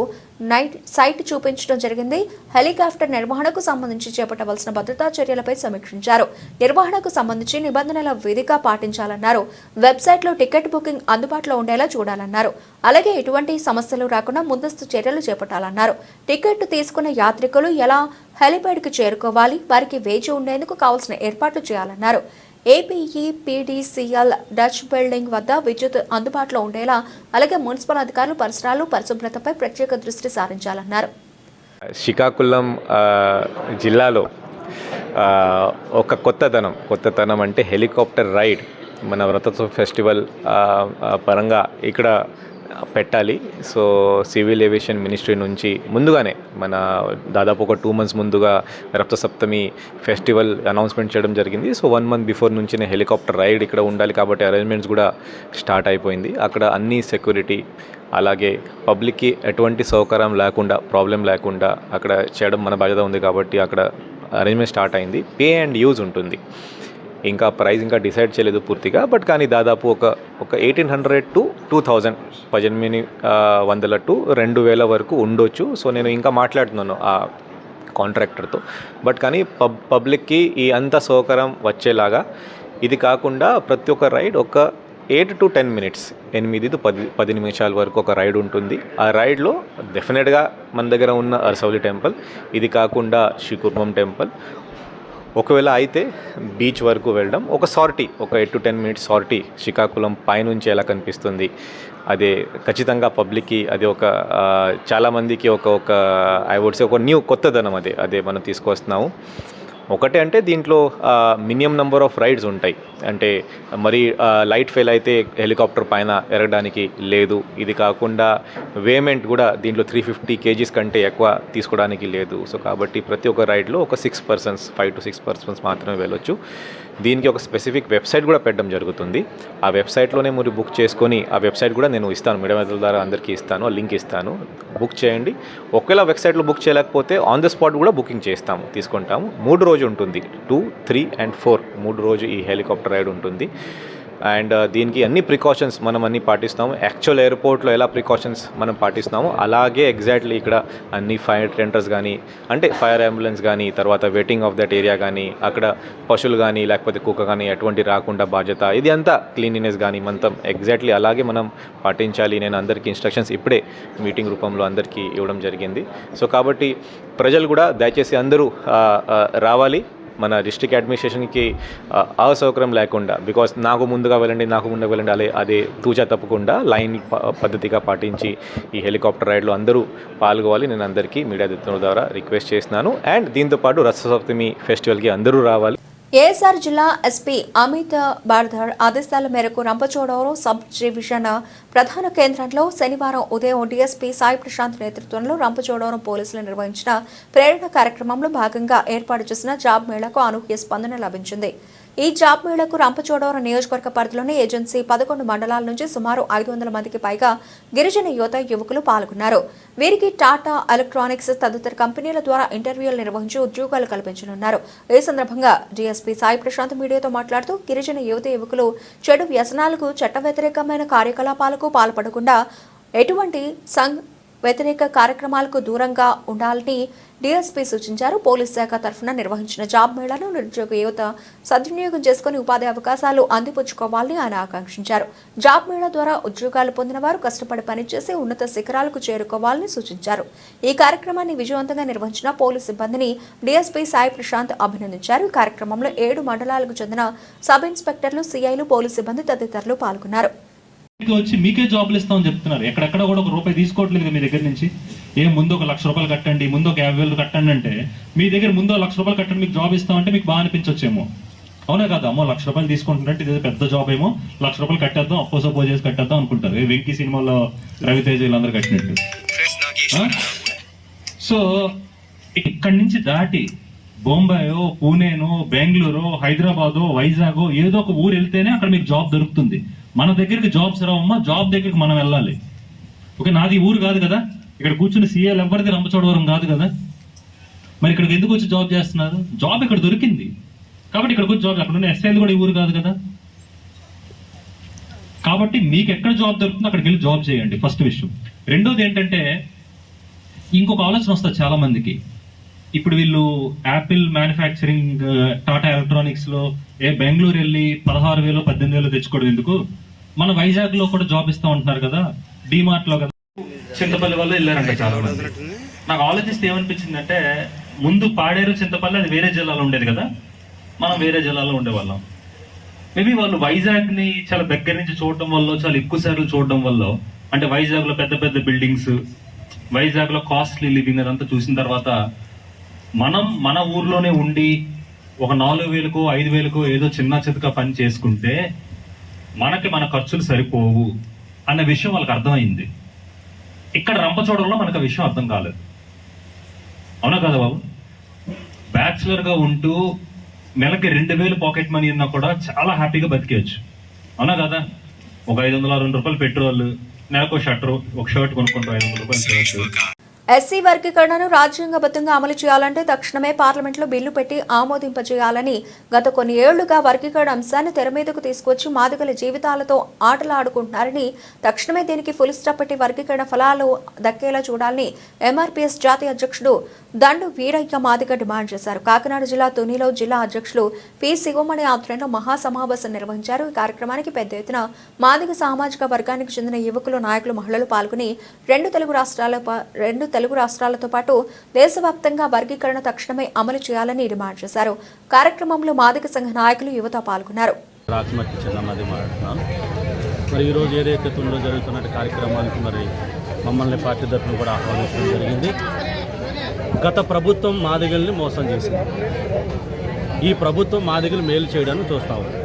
నైట్ సైట్ చూపించడం జరిగింది. హెలికాప్టర్ నిర్వహణకు సంబంధించి చేపట్టవలసిన భద్రతా చర్యలపై సమీక్షించారు. నిర్వహణకు సంబంధించి నిబంధనల విధిగా పాటించాలన్నారు. వెబ్సైట్లో టికెట్ బుకింగ్ అందుబాటులో ఉండేలా చూడాలన్నారు. అలాగే ఎటువంటి సమస్యలు రాకుండా ముందస్తు చర్యలు చేపట్టాలన్నారు. టికెట్ తీసుకున్న యాత్రికులు ఎలా హెలిప్యాడ్కి చేరుకోవాలి, వారికి వేచి ఉండేందుకు కావాల్సిన ఏర్పాట్లు చేయాలన్నారు. ఏపీఈపీడీసీఎల్ డచ్ బిల్డింగ్ వద్ద విద్యుత్ అందుబాటులో ఉండేలా, అలాగే మున్సిపల్ అధికారులు పరిసరాలు పరిశుభ్రతపై ప్రత్యేక దృష్టి సారించాలన్నారు. శ్రీకాకుళం జిల్లాలో ఒక కొత్తతనం అంటే హెలికాప్టర్ రైడ్ మన రథోత్సవ ఫెస్టివల్ పరంగా ఇక్కడ పెట్టాలి. సో సివిల్ ఏవియేషన్ మినిస్ట్రీ నుంచి ముందుగానే మన దాదాపు ఒక 2 months ముందుగా రథసప్తమి ఫెస్టివల్ అనౌన్స్మెంట్ చేయడం జరిగింది. సో 1 month బిఫోర్ నుంచి హెలికాప్టర్ రైడ్ ఇక్కడ ఉండాలి కాబట్టి అరేంజ్మెంట్స్ కూడా స్టార్ట్ అయిపోయింది. అక్కడ అన్ని సెక్యూరిటీ, అలాగే పబ్లిక్కి ఎటువంటి సౌకర్యం లేకుండా, ప్రాబ్లం లేకుండా అక్కడ చేయడం మన బాధ్యత ఉంది కాబట్టి అక్కడ అరేంజ్మెంట్ స్టార్ట్ అయింది. పే అండ్ యూజ్ ఉంటుంది. ఇంకా ప్రైస్ ఇంకా డిసైడ్ చేయలేదు పూర్తిగా, బట్ కానీ దాదాపు ఒక 1800 to 2000, 1800 to 2000 వరకు ఉండొచ్చు. సో నేను ఇంకా మాట్లాడుతున్నాను ఆ కాంట్రాక్టర్తో. బట్ కానీ పబ్లిక్కి ఈ అంత సౌకర్యం వచ్చేలాగా, ఇది కాకుండా ప్రతి ఒక్క రైడ్ ఒక 8 to 10 minutes, 8 to 10 నిమిషాల వరకు ఒక రైడ్ ఉంటుంది. ఆ రైడ్లో డెఫినెట్గా మన దగ్గర ఉన్న అరసవల్లి టెంపుల్, ఇది కాకుండా శ్రీకుర్మం టెంపుల్, ఒకవేళ అయితే బీచ్ వరకు వెళ్ళడం, ఒక సార్టీ, ఒక 8 to 10 minutes సార్టీ శ్రీకాకుళం పైనుంచి ఎలా కనిపిస్తుంది, అదే ఖచ్చితంగా పబ్లిక్కి అది ఒక చాలామందికి ఒక ఐ వుడ్ సే ఒక కొత్తదనం అదే మనం తీసుకొస్తున్నాము. ఒకటే అంటే దీంట్లో మినిమం నెంబర్ ఆఫ్ రైడ్స్ ఉంటాయి. అంటే మరి లైట్ ఫెయిల్ అయితే హెలికాప్టర్ పైన ఎరగడానికి లేదు. ఇది కాకుండా వేమెంట్ కూడా దీంట్లో 350 kgs కంటే ఎక్కువ తీసుకోవడానికి లేదు. సో కాబట్టి ప్రతి ఒక్క రైడ్లో ఒక 6 persons, 5 to 6 persons మాత్రమే వెళ్ళొచ్చు. దీనికి ఒక స్పెసిఫిక్ వెబ్సైట్ కూడా పెట్టడం జరుగుతుంది. ఆ వెబ్సైట్లోనే మీరు బుక్ చేసుకొని, ఆ వెబ్సైట్ కూడా నేను ఇస్తాను, మీడియా ద్వారా అందరికీ ఇస్తాను, ఆ లింక్ ఇస్తాను, బుక్ చేయండి. ఒకవేళ వెబ్సైట్లో బుక్ చేయలేకపోతే ఆన్ ద స్పాట్ కూడా బుకింగ్ తీసుకుంటాము. 3 రోజు ఉంటుంది, 2, 3 and 4 3 రోజు ఈ హెలికాప్టర్ రైడ్ ఉంటుంది. అండ్ దీనికి అన్ని ప్రికాషన్స్ మనం అన్నీ పాటిస్తాము. యాక్చువల్ ఎయిర్పోర్ట్లో ఎలా ప్రికాషన్స్ మనం పాటిస్తాము అలాగే ఎగ్జాక్ట్లీ ఇక్కడ అన్ని ఫైర్ టెండర్స్ కానీ, అంటే ఫైర్ అంబులెన్స్ కానీ, తర్వాత వెయిటింగ్ ఆఫ్ దట్ ఏరియా కానీ, అక్కడ పశువులు కానీ లేకపోతే కుక్క కానీ ఎటువంటి రాకుండా బాధ్యత, ఇది అంతా క్లీనినెస్ కానీ మొత్తం ఎగ్జాక్ట్లీ అలాగే మనం పాటించాలి. నేను అందరికీ ఇన్స్ట్రక్షన్స్ ఇప్పుడే మీటింగ్ రూపంలో అందరికీ ఇవ్వడం జరిగింది. సో కాబట్టి ప్రజలు కూడా దయచేసి అందరూ రావాలి. మన డిస్ట్రిక్ట్ అడ్మినిస్ట్రేషన్కి అసౌకర్యం లేకుండా, బికాస్ నాకు ముందుగా వెళ్ళండి అదే తూచా తప్పకుండా లైన్ పద్ధతిగా పాటించి ఈ హెలికాప్టర్ రైడ్లో అందరూ పాల్గొవాలి. నేను అందరికీ మీడియా ద్వారా రిక్వెస్ట్ చేస్తున్నాను. అండ్ దీంతోపాటు రథసప్తమి ఫెస్టివల్కి అందరూ రావాలి. ఏఎస్ఆర్ జిల్లా ఎస్పీ అమిత్ బార్ధర్ ఆదేశాల మేరకు రంపచోడవరం సబ్ డివిజన్ ప్రధాన కేంద్రంలో శనివారం ఉదయం డీఎస్పీ సాయి ప్రశాంత్ నేతృత్వంలో రంపచోడవరం పోలీసులు నిర్వహించిన ప్రేరణ కార్యక్రమంలో భాగంగా ఏర్పాటు చేసిన జాబ్ మేళాకు అనూహ్య స్పందన లభించింది. ఈ జాబ్ మేళాకు రంపచోడవరం నియోజకవర్గ పరిధిలోని ఏజెన్సీ 11 మండలాల నుంచి సుమారు 500 మందికి పైగా గిరిజన యువకులు పాల్గొన్నారు. వీరికి టాటా ఎలక్ట్రానిక్స్ తదితర కంపెనీల ద్వారా ఇంటర్వ్యూలు నిర్వహించి ఉద్యోగాలు కల్పించనున్నారు. ఈ సందర్భంగా డీఎస్పీ సాయి ప్రశాంత్ మీడియాతో మాట్లాడుతూ గిరిజన యువకులు చెడు వ్యసనాలకు, చట్ట వ్యతిరేకమైన కార్యకలాపాలకు పాల్పడకుండా ఎటువంటి వ్యతిరేక కార్యక్రమాలకు దూరంగా ఉండాలని డీఎస్పీ సూచించారు. పోలీస్ శాఖ తరఫున నిర్వహించిన జాబ్ మేళాను నిరుద్యోగ యువత సద్వినియోగం చేసుకుని ఉపాధి అవకాశాలు అందిపుచ్చుకోవాలని ఆయన ఆకాంక్షించారు. జాబ్ మేళా ద్వారా ఉద్యోగాలు పొందిన వారు కష్టపడి పనిచేసి ఉన్నత శిఖరాలకు చేరుకోవాలని సూచించారు. ఈ కార్యక్రమాన్ని విజయవంతంగా నిర్వహించిన పోలీసు సిబ్బందిని డీఎస్పీ సాయి ప్రశాంత్ అభినందించారు. ఈ కార్యక్రమంలో 7 మండలాలకు చెందిన సబ్ ఇన్స్పెక్టర్లు, సిఐలు, పోలీసు సిబ్బంది తదితరులు పాల్గొన్నారు. వచ్చి మీకే జాబ్లు ఇస్తామని చెప్తున్నారు. ఎక్కడెక్కడ కూడా 1 రూపాయి తీసుకోవట్లేదు మీ దగ్గర నుంచి. ముందు 1 లక్ష రూపాయలు కట్టండి, ముందు 50,000 కట్టండి అంటే మీ దగ్గర ముందు 1 లక్ష రూపాయలు కట్టండి మీకు జాబ్ ఇస్తామంటే మీకు బాగా అనిపించొచ్చేమో. అవునా కదా? అమ్మో 1 లక్ష రూపాయలు తీసుకుంటున్నట్టు ఇది పెద్ద జాబ్ ఏమో, 1 లక్ష రూపాయలు కట్టేద్దాం, అప్పో చేసి కట్టేద్దాం అనుకుంటారు. వెంకీ సినిమాలో రవితేజ వీళ్ళందరూ కట్టినట్టు. సో ఇక్కడి నుంచి దాటి బొంబాయో, పూణేనో, బెంగళూరు, హైదరాబాదో, వైజాగో ఏదో ఒక ఊరు వెళ్తేనే అక్కడ మీకు జాబ్ దొరుకుతుంది. మన దగ్గరికి జాబ్స్ రావమ్మా, జాబ్ దగ్గరికి మనం వెళ్ళాలి. ఓకే, నాది ఊరు కాదు కదా, ఇక్కడ కూర్చుని సీఏలు ఎవరిది రంపచోడవరం కాదు కదా, మరి ఇక్కడికి ఎందుకు వచ్చి జాబ్ చేస్తున్నారు? జాబ్ ఇక్కడ దొరికింది కాబట్టి ఇక్కడికి వచ్చి జాబ్. అక్కడ ఉన్న ఎస్ఐలు కూడా ఈ ఊరు కాదు కదా. కాబట్టి మీకు ఎక్కడ జాబ్ దొరుకుతుందో అక్కడికి వెళ్ళి జాబ్ చేయండి, ఫస్ట్ విషయం. రెండోది ఏంటంటే, ఇంకొక ఆలోచన వస్తుంది చాలా మందికి. ఇప్పుడు వీళ్ళు యాపిల్ మ్యానుఫ్యాక్చరింగ్, టాటా ఎలక్ట్రానిక్స్ లో బెంగళూరు వెళ్ళి 16,000 18,000 తెచ్చుకోవడం ఎందుకు, మన వైజాగ్ లో కూడా జాబ్ ఇస్తా ఉంటున్నారు కదా, డిమార్ట్ లో కదా. చింతపల్లి వాళ్ళు వెళ్ళారంట చాలా మంది. నాకు ఆలోచిస్తే ఏమనిపించిందంటే, ముందు పాడేరు, చింతపల్లి అది వేరే జిల్లాలో ఉండేది కదా, మనం వేరే జిల్లాలో ఉండేవాళ్ళం. మేబీ వాళ్ళు వైజాగ్ ని చాలా దగ్గర నుంచి చూడడం వల్ల, చాలా ఎక్కువ సార్లు చూడడం వల్ల, అంటే వైజాగ్ లో పెద్ద పెద్ద బిల్డింగ్స్, వైజాగ్ లో కాస్ట్లీ లివింగ్ అదంతా చూసిన తర్వాత మనం మన ఊర్లోనే ఉండి ఒక 4,000కో 5,000కో ఏదో చిన్న చితక పని చేసుకుంటే మనకి మన ఖర్చులు సరిపోవు అన్న విషయం వాళ్ళకి అర్థమైంది. ఇక్కడ రంపచోడవరంలో మనకు ఆ విషయం అర్థం కాలేదు. అవునా కదా బాబు? బ్యాచులర్ గా ఉంటూ నెలకి 2,000 పాకెట్ మనీ ఉన్నా కూడా చాలా హ్యాపీగా బతికేయచ్చు. అవునా కదా? ఒక 500-600 రూపాయలు పెట్రోల్, నెలకు ఒక షర్ట్ కొనుక్కుంటాం, 500 రూపాయలు షర్ట్. ఎస్సీ వర్గీకరణను రాజ్యాంగబద్ధంగా అమలు చేయాలంటే తక్షణమే పార్లమెంట్లో బిల్లు పెట్టి ఆమోదింపజేయాలని గత కొన్ని ఏళ్లుగా వర్గీకరణ అంశాన్ని తెర మీదకు తీసుకొచ్చి మాదిగల జీవితాలతో ఆటలాడుకుంటున్నారని, తక్షణమే దీనికి ఫుల్ స్టాప్ పెట్టి వర్గీకరణ ఫలాలు దక్కేలా చూడాలని ఎంఆర్పీఎస్ జాతీయ అధ్యక్షుడు దండు వీరయ్య మాదిగ డిమాండ్ చేశారు. కాకినాడ జిల్లా తునిలో జిల్లా అధ్యక్షులు పి శివమణి ఆధ్వర్యంలో మహాసమావేశం నిర్వహించారు. ఈ కార్యక్రమానికి పెద్ద ఎత్తున మాదిగ సామాజిక వర్గానికి చెందిన యువకులు, నాయకులు, మహిళలు పాల్గొని రెండు తెలుగు రాష్ట్రాలతో పాటు దేశవ్యాప్తంగా వర్గీకరణ తక్షణమే అమలు చేయాలని డిమాండ్ చేశారు. కార్యక్రమంలో మాదిగ సంఘ నాయకులు, యువత పాల్గొన్నారు. మరి ఈరోజు ఏదైతే తునిలో జరుగుతున్న కార్యక్రమానికి మరి మమ్మల్ని పార్టీ తరఫున కూడా ఆహ్వానించడం జరిగింది. గత ప్రభుత్వం మాదిగల్ని మోసం చేసింది. ఈ ప్రభుత్వం మాదిగలు మేలు చేయడానికి చూస్తా ఉంది.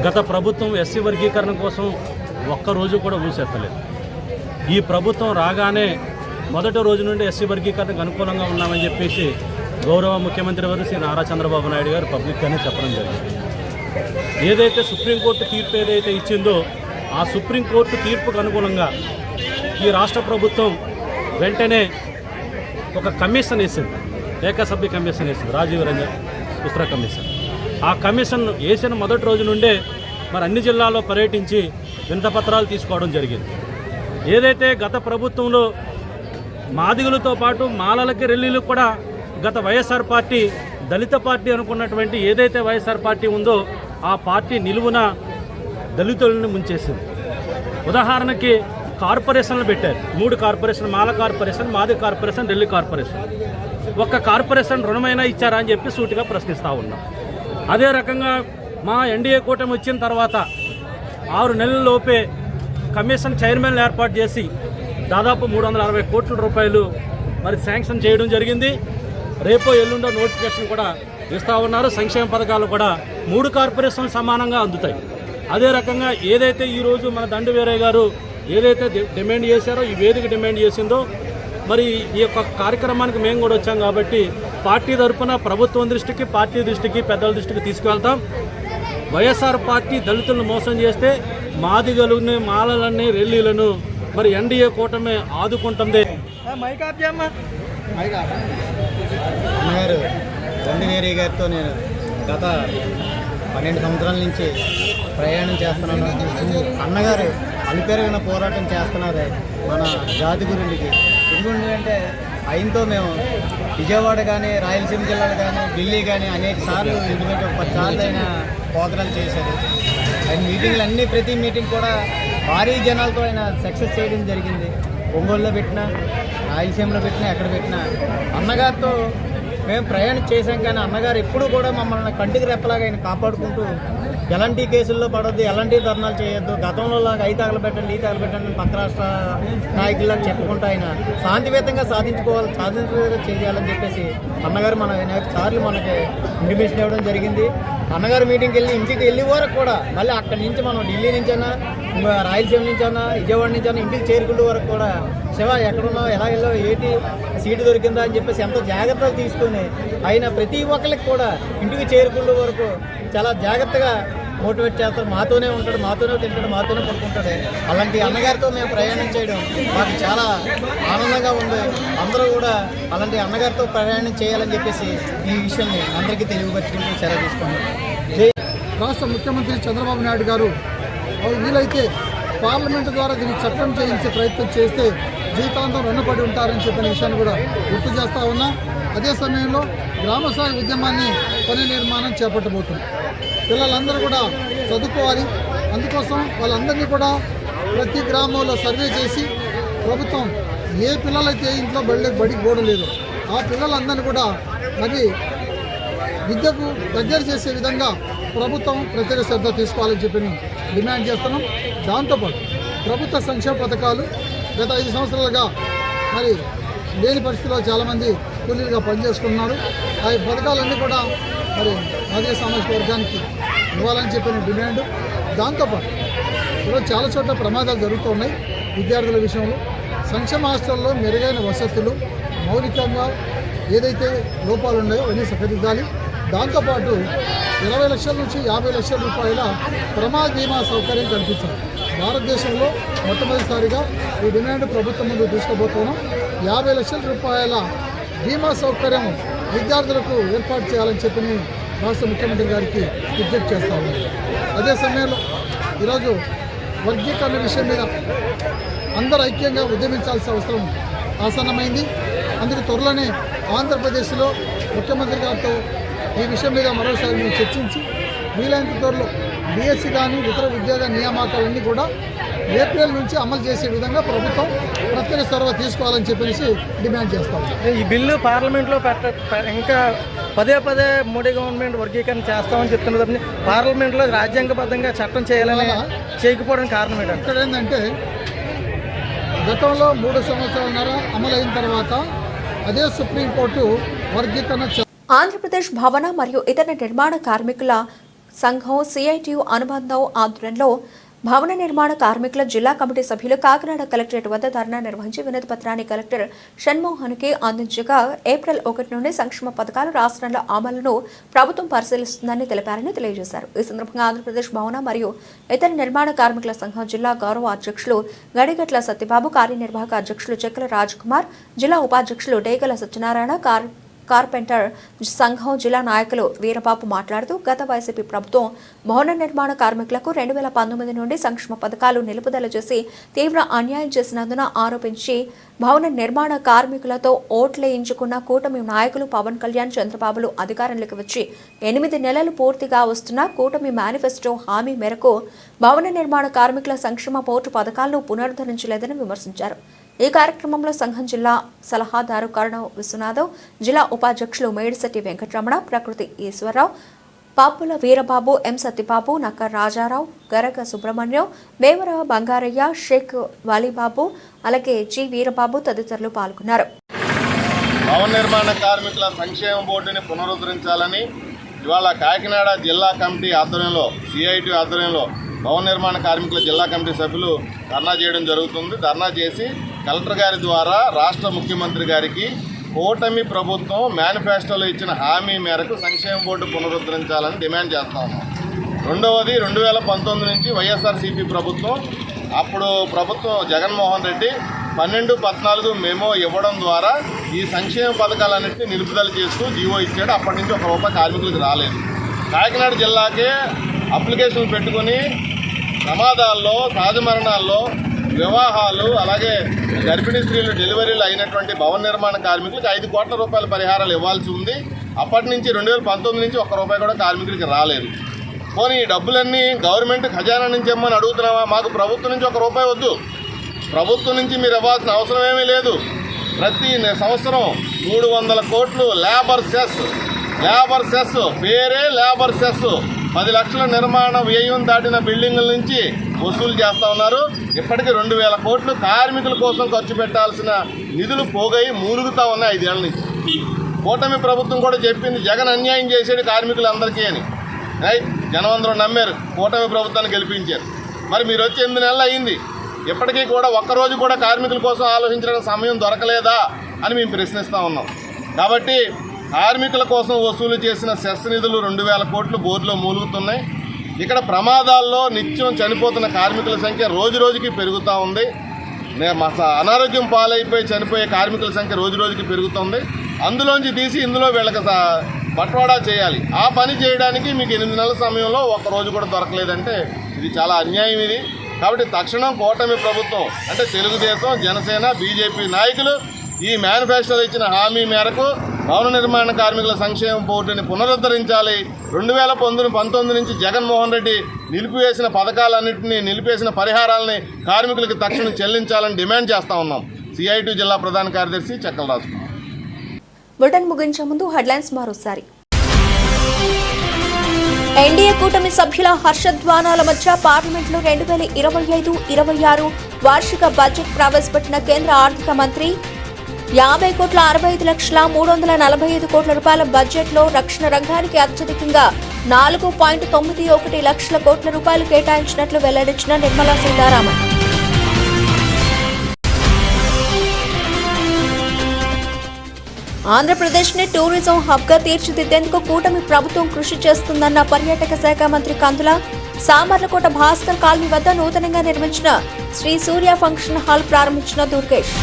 గత ప్రభుత్వం ఎస్సీ వర్గీకరణ కోసం ఒక్కరోజు కూడా ఊసెత్తలేదు. ఈ ప్రభుత్వం రాగానే మొదటి రోజు నుండి ఎస్సీ వర్గీకరణకు అనుకూలంగా ఉన్నామని చెప్పేసి గౌరవ ముఖ్యమంత్రి వారు శ్రీ నారా చంద్రబాబు నాయుడు గారు పబ్లిక్గానే చెప్పడం జరిగింది. ఏదైతే సుప్రీంకోర్టు తీర్పు ఏదైతే ఇచ్చిందో ఆ సుప్రీంకోర్టు తీర్పుకు అనుగుణంగా ఈ రాష్ట్ర ప్రభుత్వం వెంటనే ఒక కమిషన్ వేసింది, ఏకసభ్య కమిషన్ వేసింది, రాజీవ్ రంజన్ మిశ్రా కమిషన్. ఆ కమిషన్ వేసిన మొదటి రోజు నుండే మరి అన్ని జిల్లాల్లో పర్యటించి వినతిపత్రాలు తీసుకోవడం జరిగింది. ఏదైతే గత ప్రభుత్వంలో మాదిగలతో పాటు మాలలకి, రెల్లీలకు కూడా గత వైఎస్ఆర్ పార్టీ దళిత పార్టీ అనుకున్నటువంటి ఏదైతే వైఎస్ఆర్ పార్టీ ఉందో ఆ పార్టీ నిలువున దళితులను ముంచేసింది. ఉదాహరణకి కార్పొరేషన్లు పెట్టారు, 3 కార్పొరేషన్, మాల కార్పొరేషన్, మాది కార్పొరేషన్, రెల్లి కార్పొరేషన్. ఒక్క కార్పొరేషన్ రుణమైనా ఇచ్చారా అని చెప్పి సూటిగా ప్రశ్నిస్తూ ఉన్నాం. అదే రకంగా మా ఎన్డీఏ కూటమి వచ్చిన తర్వాత 6 నెలల లోపే కమిషన్ చైర్మన్ ఏర్పాటు చేసి దాదాపు 360 కోట్ల రూపాయలు మరి శాంక్షన్ చేయడం జరిగింది. రేపో ఎల్లుండో నోటిఫికేషన్ కూడా ఇస్తూ ఉన్నారు. సంక్షేమ పథకాలు కూడా 3 కార్పొరేషన్లు సమానంగా అందుతాయి. అదే రకంగా ఏదైతే ఈరోజు మన దండు వీరయ్య గారు ఏదైతే డిమాండ్ చేశారో, ఈ వేదిక డిమాండ్ చేసిందో, మరి ఈ యొక్క కార్యక్రమానికి మేము కూడా వచ్చాం కాబట్టి పార్టీ తరఫున ప్రభుత్వం దృష్టికి, పార్టీ దృష్టికి, పెద్దల దృష్టికి తీసుకువెళ్తాం. వైఎస్ఆర్ పార్టీ దళితులను మోసం చేస్తే మాదిగలని, మాలలని, రెల్లీలను మరి ఎన్డీఏ కూటమి ఆదుకుంటుంది. అన్నగారు దండు వీరయ్య గారితో నేను గత 12 సంవత్సరాల నుంచి ప్రయాణం చేస్తున్నాను. అన్నగారు అలుపెరగిన పోరాటం చేస్తున్నారు మన జాతి గురించి. ఎందుకంటే ఆయనతో మేము విజయవాడ కానీ, రాయలసీమ జిల్లాలు కానీ, ఢిల్లీ కానీ అనేక సార్లు ఎందుకంటే 10 సార్లు అయినా ప్రోగ్రాలు చేశారు. ఆయన మీటింగ్లు అన్నీ ప్రతి మీటింగ్ కూడా భారీ జనాలతో ఆయన సక్సెస్ చేయడం జరిగింది. ఒంగోలులో పెట్టినా, రాయలసీమలో పెట్టినా, ఎక్కడ పెట్టినా అన్నగారితో మేము ప్రయాణం చేశాం. కానీ అన్నగారు ఎప్పుడూ కూడా మమ్మల్ని కంటికి రెప్పలాగా ఆయన కాపాడుకుంటూ ఎలాంటి కేసుల్లో పడొద్దు, ఎలాంటి ధర్నాలు చేయొద్దు, గతంలో లాగా అయి తగలబెట్టండి, ఈ తగలబెట్టండి పక్క రాష్ట్ర నాయకుల్లాగా చెప్పుకుంటూ ఆయన శాంతియుతంగా సాధించేలా చేయాలని చెప్పేసి అన్నగారు మన అనేక సార్లు మనకి ఇంటిమేషన్ ఇవ్వడం జరిగింది. అన్నగారు మీటింగ్కి వెళ్ళి ఇంటికి వెళ్ళే వరకు కూడా మళ్ళీ అక్కడి నుంచి మనం ఢిల్లీ నుంచైనా, రాయలసీమ నుంచైనా, విజయవాడ నుంచైనా ఇంటికి చేరుకునే వరకు కూడా శివ ఎక్కడున్నావు, ఎలా వెళ్ళావు, ఏంటి సీటు దొరికిందా అని చెప్పేసి ఎంతో జాగ్రత్తలు తీసుకొని ఆయన ప్రతి ఒక్కరికి కూడా ఇంటికి చేరుకునే వరకు చాలా జాగ్రత్తగా మోటివేట్ చేస్తారు. మాతోనే ఉంటాడు, మాతోనే తింటాడు, మాతోనే పడుకుంటాడు. అలాంటి అన్నగారితో మేము ప్రయాణం చేయడం మాకు చాలా ఆనందంగా ఉంది. అందరూ కూడా అలాంటి అన్నగారితో ప్రయాణం చేయాలని చెప్పేసి ఈ విషయాన్ని అందరికీ తెలియపరచుకుంటూ సెలవు తీసుకున్నాం. రాష్ట్ర ముఖ్యమంత్రి చంద్రబాబు నాయుడు గారు వీలైతే పార్లమెంటు ద్వారా దీన్ని చట్టం చేయించే ప్రయత్నం చేస్తే జీవితాంతం రుణపడి ఉంటారని చెప్పిన విషయాన్ని కూడా గుర్తు చేస్తూ ఉన్నాం. అదే సమయంలో గ్రామస్థాయి ఉద్యమాన్ని పని నిర్మాణం చేపట్టబోతుంది. పిల్లలందరూ కూడా చదువుకోవాలి. అందుకోసం వాళ్ళందరినీ కూడా ప్రతి గ్రామంలో సర్వే చేసి ప్రభుత్వం ఏ పిల్లలైతే ఇంట్లో బడికి పోవడం లేదు ఆ పిల్లలందరినీ కూడా మరి విద్యకు దగ్గర చేసే విధంగా ప్రభుత్వం ప్రత్యేక శ్రద్ధ తీసుకోవాలని చెప్పి డిమాండ్ చేస్తున్నాం. దాంతోపాటు ప్రభుత్వ సంక్షేమ పథకాలు గత 5 సంవత్సరాలుగా మరి లేని పరిస్థితిలో చాలామంది కూలీలుగా పనిచేసుకున్నారు. ఆ పథకాలన్నీ కూడా మరి మాదిగ సామాజిక వర్గానికి ఇవ్వాలని చెప్పిన డిమాండ్. దాంతోపాటు ఈరోజు చాలా చోట్ల ప్రమాదాలు జరుగుతూ ఉన్నాయి. విద్యార్థుల విషయంలో సంక్షేమ హాస్టల్లో మెరుగైన వసతులు, మౌలికంగా ఏదైతే లోపాలు ఉన్నాయో అవన్నీ సరిదిద్దాలి. దాంతోపాటు 20 లక్షల నుంచి 50 లక్షల రూపాయల ప్రమాద బీమా సౌకర్యం కల్పించాలి. భారతదేశంలో మొట్టమొదటిసారిగా ఈ డిమాండ్ ప్రభుత్వం ముందు తీసుకుపోతున్నాం. 50 లక్షల రూపాయల బీమా సౌకర్యం విద్యార్థులకు ఏర్పాటు చేయాలని చెప్పి రాష్ట్ర ముఖ్యమంత్రి గారికి విజ్ఞప్తి చేస్తా ఉన్నాం. అదే సమయంలో ఈరోజు వర్గీకరణ విషయం మీద అందరూ ఐక్యంగా ఉద్యమించాల్సిన అవసరం ఆసన్నమైంది. అందుకు త్వరలోనే ఆంధ్రప్రదేశ్లో ముఖ్యమంత్రి గారితో ఈ విషయం మీద మరోసారి మేము చర్చించి వీలైనంత త్వరలో బీఎస్సీ కానీ ఇతర ఉద్యోగ నియామకాలన్నీ కూడా ఏప్రిల్ నుంచి అమలు చేసే విధంగా ప్రభుత్వం ప్రత్యేక చొరవ తీసుకోవాలని చెప్పేసి డిమాండ్ చేస్తాం. ఈ బిల్లు పార్లమెంట్లో ఇంకా పదే మోడీ గవర్నమెంట్ వర్గీకరణ చేస్తామని చెప్తున్నది. పార్లమెంట్లో రాజ్యాంగబద్ధంగా చట్టం చేయాలని చేయకపోవడానికి కారణం ఏంటంటే ఇక్కడ ఏంటంటే గతంలో 3 సంవత్సరాలన్నర అమలైన తర్వాత అదే సుప్రీంకోర్టు వర్గీకరణ ఆంధ్రప్రదేశ్ భవన మరియు ఇతర నిర్మాణ కార్మికుల సంఘం సిఐటియు అనుబంధం ఆధ్వర్యంలో భవన నిర్మాణ కార్మికుల జిల్లా కమిటీ సభ్యులు కాకినాడ కలెక్టరేట్ వద్ద ధర్నా నిర్వహించి వినతి పత్రాన్ని కలెక్టర్ షణ్మోహన్కి అందించగా ఏప్రిల్ 1 నుండి సంక్షేమ పథకాలు రాష్ట్రంలో అమలును ప్రభుత్వం పరిశీలిస్తుందని తెలిపారని తెలియజేశారు. ఈ సందర్భంగా ఆంధ్రప్రదేశ్ భవన మరియు ఇతర నిర్మాణ కార్మికుల సంఘం జిల్లా గౌరవ అధ్యక్షులు గడిగట్ల సత్యబాబు, కార్యనిర్వాహక అధ్యక్షులు చెక్కల రాజ్ కుమార్, జిల్లా ఉపాధ్యక్షులు డేగల సత్యనారాయణ, కార్పెంటర్ సంఘం జిల్లా నాయకులు వీరబాబు మాట్లాడుతూ గత వైసీపీ ప్రభుత్వం భవన నిర్మాణ కార్మికులకు 2019 నుండి సంక్షేమ పథకాలు నిలుపుదల చేసి తీవ్ర అన్యాయం చేసినందున ఆరోపించి భవన నిర్మాణ కార్మికులతో ఓట్లేయించుకున్న కూటమి నాయకులు పవన్ కళ్యాణ్, చంద్రబాబులు అధికారంలోకి వచ్చి 8 నెలలు పూర్తిగా వస్తున్న కూటమి మేనిఫెస్టో హామీ మేరకు భవన నిర్మాణ కార్మికుల సంక్షేమ పోర్టు పథకాలను పునరుద్ధరించలేదని విమర్శించారు. ఈ కార్యక్రమంలో సంఘం జిల్లా సలహాదారు కరుణ విశ్వనాథవ్, జిల్లా ఉపాధ్యక్షులు మేడిశెట్టి వెంకటరమణ, ప్రకృతి ఈశ్వరరావు, పాపుల వీరబాబు, ఎం సత్యబాబు, నక్క రాజారావు, గరగ సుబ్రహ్మణ్యం, మేవర బంగారయ్య, షేక్ వాలీబాబు, అలాగే జి వీరబాబు తదితరులు పాల్గొన్నారు. భవన నిర్మాణ కార్మికుల సంక్షేమ బోర్డుని పునరుద్ధరించాలని ఇవాళ కాకినాడ జిల్లా కమిటీ ఆధ్వర్యంలో సిఐటి ఆధ్వర్యంలో భవన నిర్మాణ కార్మికుల జిల్లా కమిటీ సభ్యులు ధర్నా చేయడం జరుగుతుంది. ధర్నా చేసి కలెక్టర్ గారి ద్వారా రాష్ట్ర ముఖ్యమంత్రి గారికి కూటమి ప్రభుత్వం మేనిఫెస్టోలో ఇచ్చిన హామీ మేరకు సంక్షేమ బోర్డు పునరుద్ధరించాలని డిమాండ్ చేస్తా ఉన్నాం. రెండవది 2019 నుంచి వైఎస్ఆర్సీపీ ప్రభుత్వం, అప్పుడు ప్రభుత్వం జగన్మోహన్ రెడ్డి 12-14 మెమో ఇవ్వడం ద్వారా ఈ సంక్షేమ పథకాలన్నింటినీ నిలుపుదల చేస్తూ జీవో ఇచ్చాడు. అప్పటి నుంచి ఒక రూపాయి కార్మికులకు రాలేదు. కాకినాడ జిల్లాకే అప్లికేషన్ పెట్టుకుని ప్రమాదాల్లో, సహజ మరణాల్లో, వివాహాలు, అలాగే గర్భిణీ స్త్రీలు డెలివరీలు అయినటువంటి భవన నిర్మాణ కార్మికులకు 5 కోట్ల రూపాయల పరిహారాలు ఇవ్వాల్సి ఉంది. అప్పటి నుంచి 2019 నుంచి ₹1 కూడా కార్మికుడికి రాలేదు. పోనీ ఈ డబ్బులన్నీ గవర్నమెంట్ ఖజానా నుంచి ఇమ్మని అడుగుతున్నావా? మాకు ప్రభుత్వం నుంచి ₹1 వద్దు. ప్రభుత్వం నుంచి మీరు ఇవ్వాల్సిన అవసరం ఏమీ లేదు. ప్రతి సంవత్సరం 300 కోట్లు లేబర్ సెస్ పేరే లేబర్ సెస్ 10 లక్షల నిర్మాణ వ్యయం దాటిన బిల్డింగుల నుంచి వసూలు చేస్తూ ఉన్నారు. ఇప్పటికీ 2000 కోట్లు కార్మికుల కోసం ఖర్చు పెట్టాల్సిన నిధులు పోగై మూలుగుతూ ఉన్నాయి 5 ఏళ్ల నుంచి. కూటమి ప్రభుత్వం కూడా చెప్పింది జగన్ అన్యాయం చేసేది కార్మికులందరికీ అని. జనం అందరూ నమ్మారు, కూటమి ప్రభుత్వాన్ని గెలిపించారు. మరి మీరు వచ్చి 8 నెలలు అయింది, ఇప్పటికీ కూడా ఒక్కరోజు కూడా కార్మికుల కోసం ఆలోచించడానికి సమయం దొరకలేదా అని మేము ప్రశ్నిస్తూ ఉన్నాం. కాబట్టి కార్మికుల కోసం వసూలు చేసిన సెస్ నిధులు 2000 కోట్లు బోర్డులో మూలుగుతున్నాయి. ఇక్కడ ప్రమాదాల్లో నిత్యం చనిపోతున్న కార్మికుల సంఖ్య రోజు రోజుకి పెరుగుతూ ఉంది. అనారోగ్యం పాలైపోయి చనిపోయే కార్మికుల సంఖ్య రోజు రోజుకి పెరుగుతుంది. అందులోంచి తీసి ఇందులో వీళ్ళకి బట్వాడా చేయాలి. ఆ పని చేయడానికి మీకు 8 నెలల సమయంలో ఒక్కరోజు కూడా దొరకలేదంటే ఇది చాలా అన్యాయం. ఇది కాబట్టి తక్షణం కూటమి ప్రభుత్వం అంటే తెలుగుదేశం, జనసేన, బీజేపీ నాయకులు ఈ మేనిఫెస్టోలో ఇచ్చిన హామీ మేరకు భవన నిర్మాణ కార్మికుల సంక్షేమ బోర్డుని పునరుద్ధరించాలి. 2019 నుంచి జగన్మోహన్ రెడ్డి నిలిపివేసిన పథకాలన్నింటినీ, నిలిపేసిన పరిహారాలని కార్మికులకి తక్షణం చెల్లించాలని డిమాండ్ చేస్తూ ఉన్నాం. CIT జిల్లా ప్రధాన కార్యదర్శి చెక్కల రాజు. బులెటిన్ ముగించే ముందు హెడ్లైన్స్ మరోసారి. ఎన్డీఏ కూటమి సభ్యుల హర్షధ్వానాల మధ్య పార్లమెంట్లో 2025-26 వార్షిక బడ్జెట్ ప్రవేశపెట్టిన కేంద్ర ఆర్థిక మంత్రి 50,65,345 కోట్ల రూపాయల బడ్జెట్లో రక్షణ రంగానికి అత్యధికంగా 4.91 లక్షల కోట్ల రూపాయలు కేటాయించినట్లు వెల్లడించిన నిర్మలా సీతారామన్. ఆంధ్రప్రదేశ్ని టూరిజం హబ్గా తీర్చిదిద్దేందుకు కూటమి ప్రభుత్వం కృషి చేస్తుందన్న పర్యాటక శాఖ మంత్రి కందుల. సామర్లకోట భాస్కర్ కాలనీ వద్ద నూతనంగా నిర్మించిన శ్రీ సూర్య ఫంక్షన్ హాల్ ప్రారంభించిన దుర్గేష్.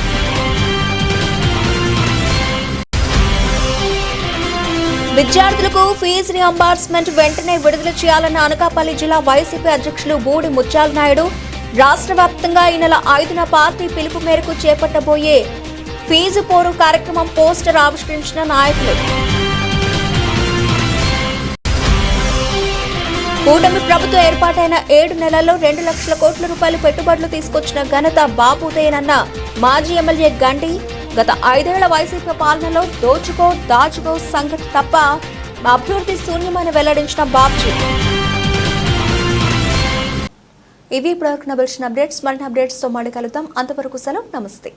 విద్యార్థులకు ఫీజు రియంబర్స్మెంట్ వెంటనే విడుదల చేయాలన్న అనకాపల్లి జిల్లా వైసీపీ అధ్యక్షులు బూడి ముత్యాల నాయుడు. రాష్ట్ర వ్యాప్తంగా ఈ నెల 5న పార్టీ పిలుపు మేరకు చేపట్టబోయే ఫీజు పోరు కార్యక్రమం పోస్టర్ ఆవిష్కరించిన నాయకులు. కూటమి ప్రభుత్వం ఏర్పాటైన 7 నెలల్లో 2 లక్షల కోట్ల రూపాయల పెట్టుబడులు తీసుకొచ్చిన ఘనత బాబుదేనన్న మాజీ ఎమ్మెల్యే గండి. గత 5 ఏళ్ల వైసీపీ పాలనలో దాచుకో సంగతి తప్ప అభివృద్ధి శూన్యమని వెల్లడించిన బాబ్జీ. ఇవి ఇప్పుడు అప్డేట్స్. మరిన్ని అప్డేట్స్తో మళ్ళీ కలుద్దాం. అంతవరకు సెలవు. నమస్తే.